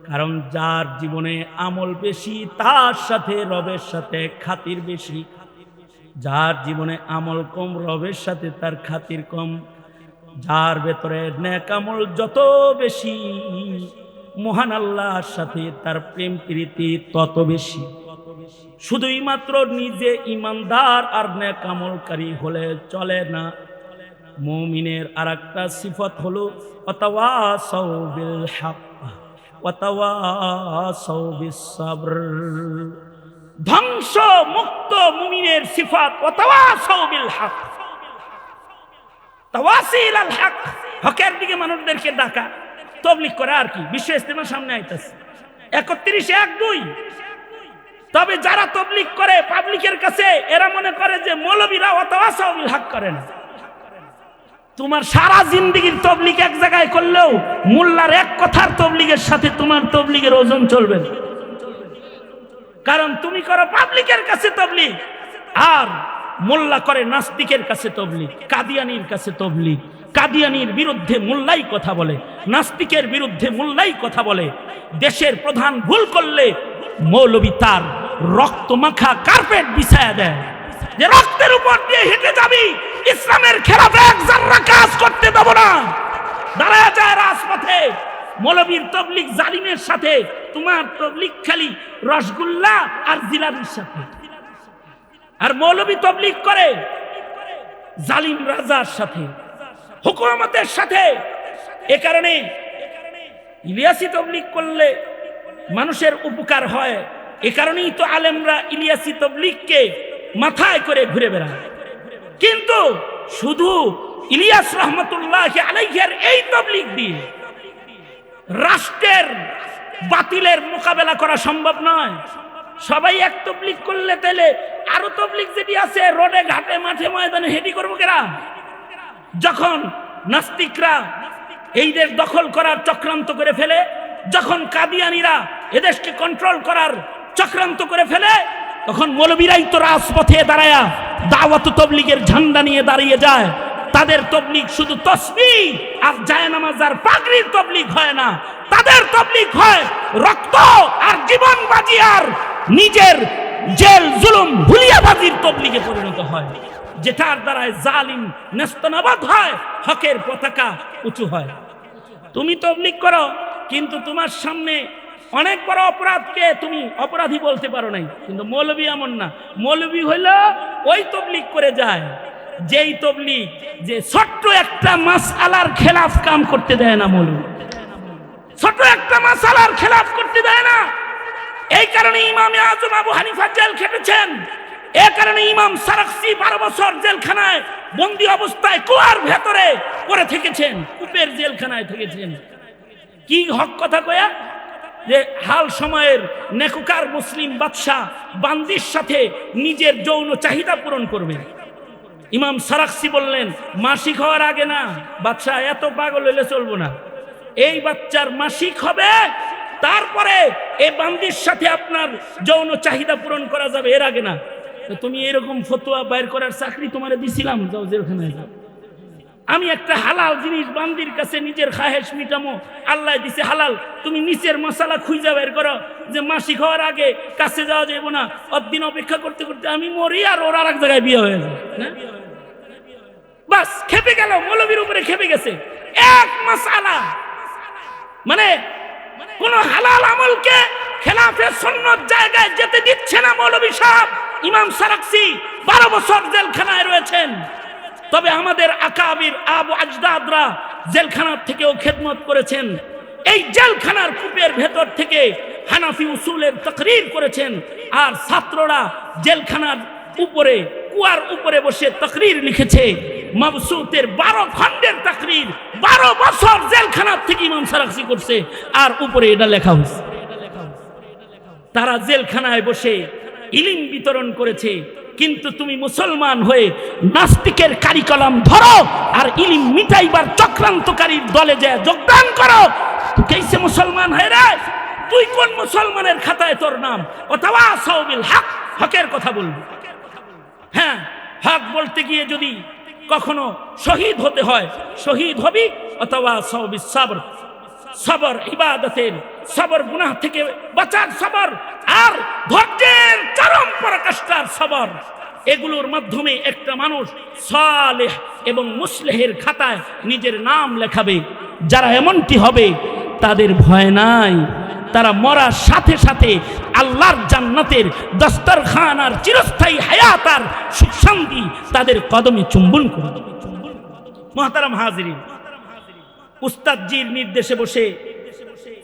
কারণ যার জীবনে আমল বেশি তার সাথে রবের সাথে খাতির বেশি, যার জীবনে আমল কম রবের সাথে তার খাতির কম। যার ভেতরে নেক আমল যত বেশি, মহান আল্লাহর সাথে তার প্রেম প্রীতি তত বেশি। শুধুই মাত্র নিজে ঈমানদার আর নেক আমলকারী হলে চলে না। মুমিনের আরেকটা সিফত হলো ওয়াতাওয়াসাউ বিল হক ওয়াতাওয়াসাউ বিস সাবর। ধ্বংস মুক্ত মুমিনের সিফাত ওয়াতাওয়াসাউ বিল হক, তাওয়াসিল আল হক, হকের দিকে মানুষদেরকে ডাকা, তাবলীগ করা। আর কি বিশ্ব ইজতেমার সামনে আইতাছে 31/1-2। তবে যারা তাবলীগ করে পাবলিকের কাছে, এরা মনে করে যে মৌলবীরা ওয়াতাওয়াসাউ বিল হক করে না। তোমার সারা জিন্দেগীর তাবলীগ এক জায়গায় করলেও মোল্লার এক কথার তাবলীগের সাথে তোমার তাবলীগের ওজন চলবে না। কারণ তুমি করো পাবলিকের কাছে তাবলীগ, আর মোল্লা করে নাস্তিকের কাছে তাবলীগ, কাদিয়ানীর কাছে তাবলীগ। কাদিয়ানীর বিরুদ্ধে মোল্লাই কথা বলে, নাস্তিকের বিরুদ্ধে মোল্লাই কথা বলে। দেশের প্রধান ভুল করলে মৌলবী তার রক্ত মাখা কার্পেট বিছায়া দেয়, যে রক্তের উপর দিয়ে হেঁটে যাবি, ইসলামের খেলাফে এক জাররা কাজ করতে দেব না। দাঁড়ায় যায় রাজপথে। মৌলবীর তাবলীগ জালিমের সাথে, তোমার তাবলীগ খালি রসগোল্লা আর জিলাপির সাথে। আর মৌলবী তাবলীগ করে জালিম রাজার সাথে, হুকুমতের সাথে। এ কারণে ইলিয়াসি তাবলীগ করলে মানুষের উপকার হয়। এ কারণেই তো আলেমরা ইলিয়াসি তাবলীগকে মাথায় করে ঘুরে বেড়ায়। কিন্তু শুধু ইলিয়াস রহমতুল্লাহ আলাইহির এই তাবলীগ দিয়ে রাষ্ট্রের বাতিলের মোকাবেলা করা সম্ভব নয়। সবাই এক তবলিগ করলে তাহলে আরো তবলিগ যেটি আছে রোডে ঘাটে মাঠে ময়দানে হেডি করবো কেরা? যখন নাস্তিকরা এই দেশ দখল করার চক্রান্ত করে ফেলে, যখন কাদিয়ানীরা এদেশকে কন্ট্রোল করার চক্রান্ত করে ফেলে, তখন মৌলবীরাই তো রাজপথে দাঁড়ায়া দাওয়াত তবলিগের ঝান্ডা নিয়ে দাঁড়িয়ে যায়। তাদের তবলিগ শুধু তসবিহ আর জায়নামাজ আর পাগড়ির তবলিগ হয় না, তাদের তবলিগ হয় রক্ত আর জীবন বাজি আর নিজের জেল জুলুম হুলিয়াবাজির তবলিগে পরিণত হয়, যেটার দ্বারায় জালিম নেস্তনাবাদ হয়, হকের পতাকা উঁচু হয়। তুমি তবলিগ করো, কিন্তু তোমার সামনে অনেক বড় অপরাধকে তুমি অপরাধী বলতে পারো নাই। কিন্তু মৌলবী এমন না, মৌলবী হইল ওই তবলিগ করে যায় যেই তবলিগ যে ছোট্ট একটা মাসআলার খেলাফ কাম করতে দেয় না। মৌলবী ছোট্ট একটা মাসআলার খেলাফ করতে দেয় না। এই কারণে ইমামে আজম আবু হানিফা জেল খেটেছেন। এই কারণে ইমাম সারাকসি 12 বছর জেলখানায় বন্দী অবস্থায় কুয়ার ভেতরে পড়ে থেকেছেন, কূপের জেলখানায় থেকেছেন। কি হক কথা কয়া যে হাল সময়ের নেকুকার মুসলিম বাদশা বান্দির সাথে নিজের যৌন চাহিদা পূরণ করবে। ইমাম সারাকসি বললেন মাসিক হওয়ার আগে না, বাদশা এত পাগল হইলে চলবো না, এই বাচ্চার মাসিক হবে, তারপরে এই বান্দির সাথে আপনার যৌন চাহিদা পূরণ করা যাবে, এর আগে না। তুমি এরকম ফতোয়া বাইর করার চাকরি তোমারে দিছিলাম, যাও জেলখানায় যাও। আমি একটা হালাল জিনিস বান্দির কাছে নিজের খাহেশ মিটামো, আল্লাহ দিছে হালাল, তুমি নিচের মশালা খুঁজা বের করো যে মাসিক হওয়ার আগে কাছে যাওয়া যাবে না, অদিন অপেক্ষা করতে করতে আমি মরি আর ওর আর এক জায়গায় বিয়ে হয়ে যায় না। বাস খেপে গেল, মৌলবীর উপরে খেপে গেছে। এক মাসআলা মানে কোন হালাল আমলকে খেলাফে সুন্নাত জায়গায় যেতে দিচ্ছে না মৌলবী সাহেব। ইমাম সারাকসি 12 বছর জেলখানায় রয়েছেন। তবে আমাদের আকাবির আবু আজদাদরা জেলখানার থেকেও খেদমত করেছেন। এই জেলখানার কূপের ভেতর থেকে হানাফি উসুলের তাকরীর করেছেন, আর ছাত্ররা জেলখানার উপরে কুয়ার উপরে বসে তাকরীর লিখেছে। মাবসুতের 12 খণ্ডের তাকরীর 12 বছর জেলখানার থেকে ইমাম সারাকসি করছে, আর উপরে এটা লেখা হয়েছে। তারা জেলখানায় বসে ইলম বিতরণ করেছে। কিন্তু তুমি মুসলমান হয়ে নাস্তিকের কারিকলাম ধরো আর ইলম মিটাইবার চক্রান্তকারীর দলে যায় যোগদান করো, তুই কেসে মুসলমান হয়ে রে? তুই কোন মুসলমানের খাতায় তোর নাম? অথবা সাউবিল হক, হকের কথা বলবি। হ্যাঁ, হক বলতে গিয়ে যদি কখনো শহীদ হতে হয় শহীদ হবি, অথবা সাউবিস সবর, সবর ইবাদতের সবর, গুনাহ থেকে বাঁচার সবর, আর ধৈর্যের চরম পরাকাষ্ঠার সবর। এগুলোর মাধ্যমে একটা মানুষ সালেহ এবং মুসলিহের খাতায় নিজের নাম লেখাবে। যারা এমনটি হবে তাদের ভয় নাই, তারা মরার সাথে সাথে আল্লাহর জান্নাতের দস্তরখান আর চিরস্থায়ী হায়াত আর সুখ শান্তি তাদের কদমে চুম্বন করবে। মুহতারাম হাজিরিন, উস্তাদজির নির্দেশে বসে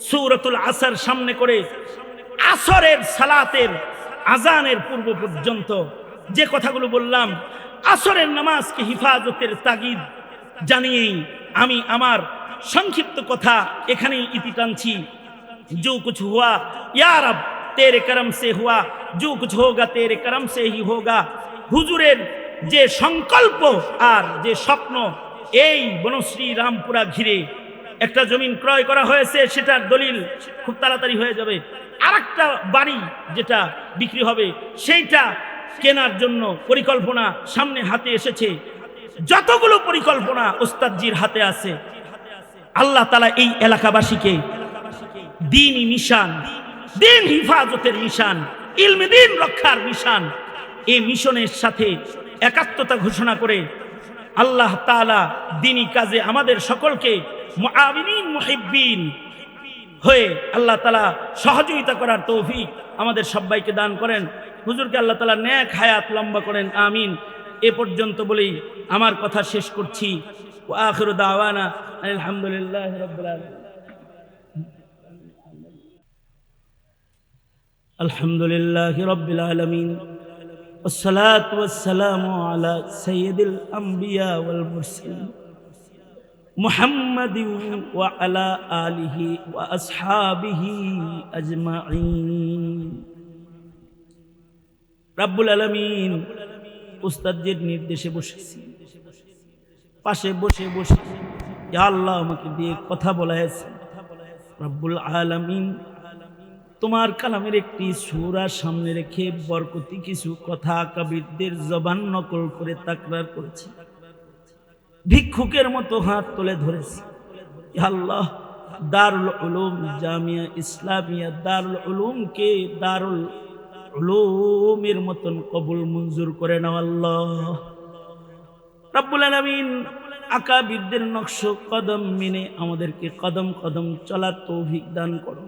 সূরাতুল আসর সামনে করে আসরের সালাতের আজানের পূর্ব পর্যন্ত যে কথাগুলো বললাম, আসরের নামাজকে হিফাজতের তাগিদ জানিয়েই আমি আমার সংক্ষিপ্ত কথা এখানেই ইতি টানছি। जो कुछ हुआ या रब तेरे करम से हुआ, जो कुछ होगा तेरे करम से ही होगा। হুজুরের যে সংকল্প আর যে স্বপ্ন, এই বনশ্রী রামপুরা ঘিরে একটা জমিন ক্রয় করা হয়েছে, সেটার দলিল খুব তাড়াতাড়ি হয়ে যাবে। আর একটা বাড়ি যেটা বিক্রি হবে সেইটা কেনার জন্য পরিকল্পনা সামনে হাতে এসেছে। যতগুলো পরিকল্পনা ওস্তাদজির হাতে আছে, আল্লাহ তাআলা এই এলাকাবাসীকে দ্বীনি মিশন, দ্বীন হিফাজতের মিশন, ইলমে দ্বীন রক্ষার মিশন, এই মিশনের সাথে একাত্মতা ঘোষণা করে আল্লাহ তাআলা দ্বীনি কাজে আমাদের সকলকে মুআবিনিন মুহিব্বিন হয়ে আল্লাহ তাআলা সহযোগিতা করার তৌফিক আমাদের সবাইকে দান করেন। হুজুরকে আল্লাহ তাআলা নেক হায়াত লম্বা করেন, আমিন। এ পর্যন্ত বলেই আমার কথা শেষ করছি। ওয়া আখিরু দাওয়ানা আলহামদুলিল্লাহি রাব্বিল আলামিন। আলহামদুলিল্লাহি রাব্বিল আলামিন, ওয়াসসালাতু ওয়াসসালামু আলা সাইয়্যিদিল আমবিয়া ওয়াল মুরসালিন মুহাম্মাদিন ওয়া আলা আলিহি ওয়া আসহাবিহি আজমাইন। রাব্বুল আলামিন উস্তাদের নির্দেশে বসেছি, পাশে বসে বসে ইয়া আল্লাহ আমাকে দিয়ে কথা বলাইছে। রাব্বুল আলামিন তোমার কালামের একটি সূরা সামনে রেখে বরকতি কিছু কথা আকাবিরদের জবান নকল করে তাকরার করেছে। ভিক্ষুকের মতো হাত তুলে ধরেছে, ইয়া আল্লাহ দারুল উলুম জামিয়া ইসলামিয়া দারুল উলুমকে দারুল উলুমের মতন কবুল মঞ্জুর করে নাও আল্লাহ। রাব্বুল আলামিন আকাবিরদের নকশ কদম মেনে আমাদেরকে কদম কদম চলার তৌফিক দান করো।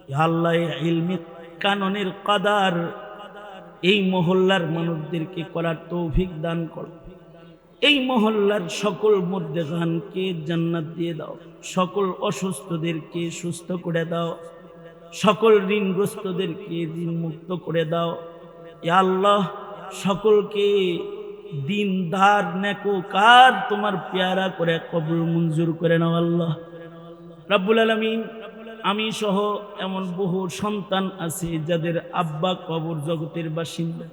ইয়া আল্লাহ ইলমি কাননের কদার এই মহল্লার মানুষদেরকে করার তৌফিক দান করো। এই মহল্লার সকল মুর্দেগানকে জান্নাত দিয়ে দাও, সকল অসুস্থদেরকে সুস্থ করে দাও, সকল ঋণগ্রস্তদেরকে ঋণ মুক্ত করে দাও। ইয়া আল্লাহ সকলকে দিনদার নেককার তোমার পেয়ারা করে কবুল মঞ্জুর করে নাও আল্লাহ। রাব্বুল আলামিন আমি সহ এমন বহু সন্তান আছে যাদের আব্বা কবর জগতের বাসিন্দা।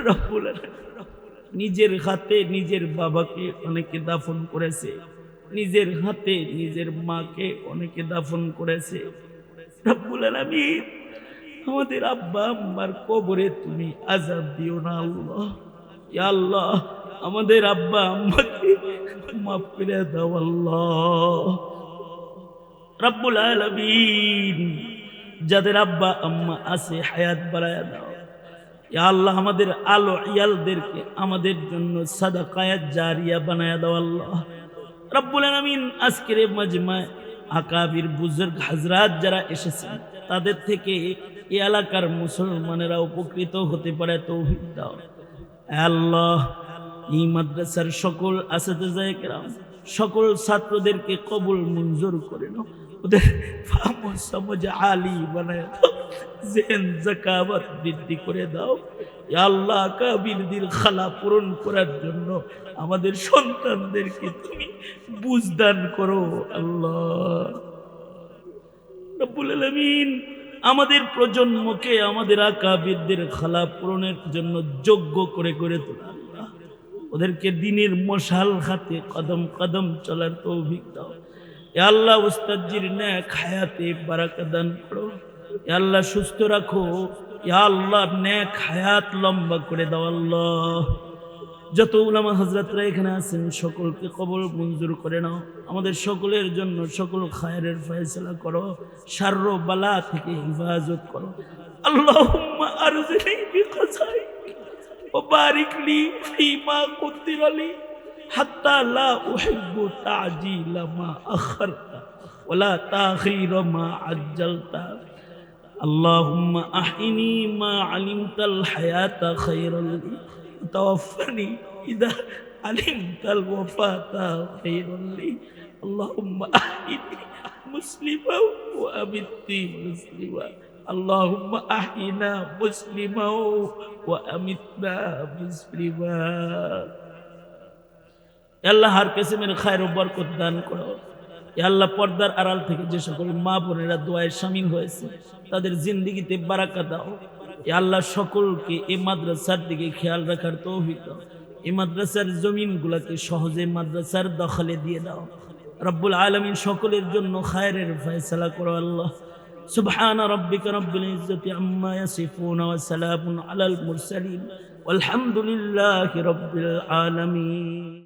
রাব্বুল আলামিন নিজের হাতে নিজের বাবাকে অনেকে দাফন করেছে, নিজের হাতে নিজের মাকে অনেকে দাফন করেছে। রাব্বুল আলামিন আমাদের আব্বা আম্মার কবরে তুমি আযাব দিও না আল্লাহ। ইয়া আল্লাহ আমাদের আব্বা আম্মাকে মাফ করে দাও আল্লাহ। রাব্বুল আলামিন যাদের আব্বা আম্মা আছে হায়াত বাড়ায়া দাও। ইয়া আল্লাহ আমাদের আলো ইয়ালদেরকে আমাদের জন্য সাদাকায়ে জারিয়া বানায়া দাও আল্লাহ। রাব্বুল আলামিন আজকের মাজমায় আকাবির বুজুর্গ হযরত যারা এসেছেন তাদের থেকে এই এলাকার মুসলমানেরা উপকৃত হতে পারে তৌফিক দাও। আল্লাহ এই মাদ্রাসার সকল আসেতজায়ে কেরাম সকল ছাত্রদেরকে কবুল মঞ্জুর করে নাও, ওদের ফাহম সমঝ আলী বানায় দাও, জেন যাকাত বৃদ্ধি করে দাও। ইয়া আল্লাহ আকাবিরদের খালা পূরণ করার জন্য আমাদের সন্তানদেরকে তুমি বুঝ দান করো আল্লাহ। রাব্বুল আলামিন আমাদের প্রজন্মকে আমাদের আকাবিরদের খালা পূরণের জন্য যোগ্য করে করে তোলা আল্লাহ। ওদেরকে দ্বীনের মশাল হাতে কদম কদম চলার তৌফিক দাও। ইয়া আল্লাহ উস্তাদজির নেক হায়াতে বারাকা দান করো। ইয়া আল্লাহ সুস্থ রাখো। ইয়া আল্লাহ নেক হায়াত লম্বা করে দাও আল্লাহ। যত উলামা হযরতরা এখানে আছেন সকলকে কবুল মঞ্জুর করে নাও। আমাদের সকলের জন্য সকল খায়রের ফয়সালা করো, শারর বালা থেকে হিফাজত করো। আল্লাহুম্মা আরজিনি বিকাসাই ওয়া বারিক লি ফীমা কুদ্দিরা লি হাত্তা লা উহিব্বু তা'জিলা মা আখারতা ওয়া লা তাখিরা মা আজ্জালতা। আল্লাহুম্মা আহিনি মা আলিমতাল হায়াতা খায়রাল লি তাওয়াফানি ইদা আলিমতাল ওয়াফাতা খায়রাল লি। আল্লাহুম্মা আহিনি মুসলিমা ওয়া আমিতনি মুসলিমা। আল্লাহুম্মা আহিনা মুসলিমা ওয়া আমিতনা মুসলিমা। আল্লাহ হার কিসমের খায়ের ও বরকত দান করো। ইয়া আল্লাহ পর্দার আড়াল থেকে যে সকল মা বোনেরা দোয়ায় শামিল হয়েছে তাদের জিন্দেগিতে বারাকা দাও। ইয়া আল্লাহ সকলকে এই মাদ্রাসার দিকে খেয়াল রাখার তৌফিক দাও। এই মাদ্রাসার জমিনগুলোকে সহজে মাদ্রাসার দখলে দিয়ে দাও। রব্বুল আলামিন সকলের জন্য খায়রের ফয়সালা করো আল্লাহ। সুবহান রাব্বিকা রাব্বিল ইজ্জাতি আম্মা ইয়াসিফুন ওয়া সালামুন আলাল মুরসালিন ওয়ালহামদুলিল্লাহি রাব্বিল আলামিন।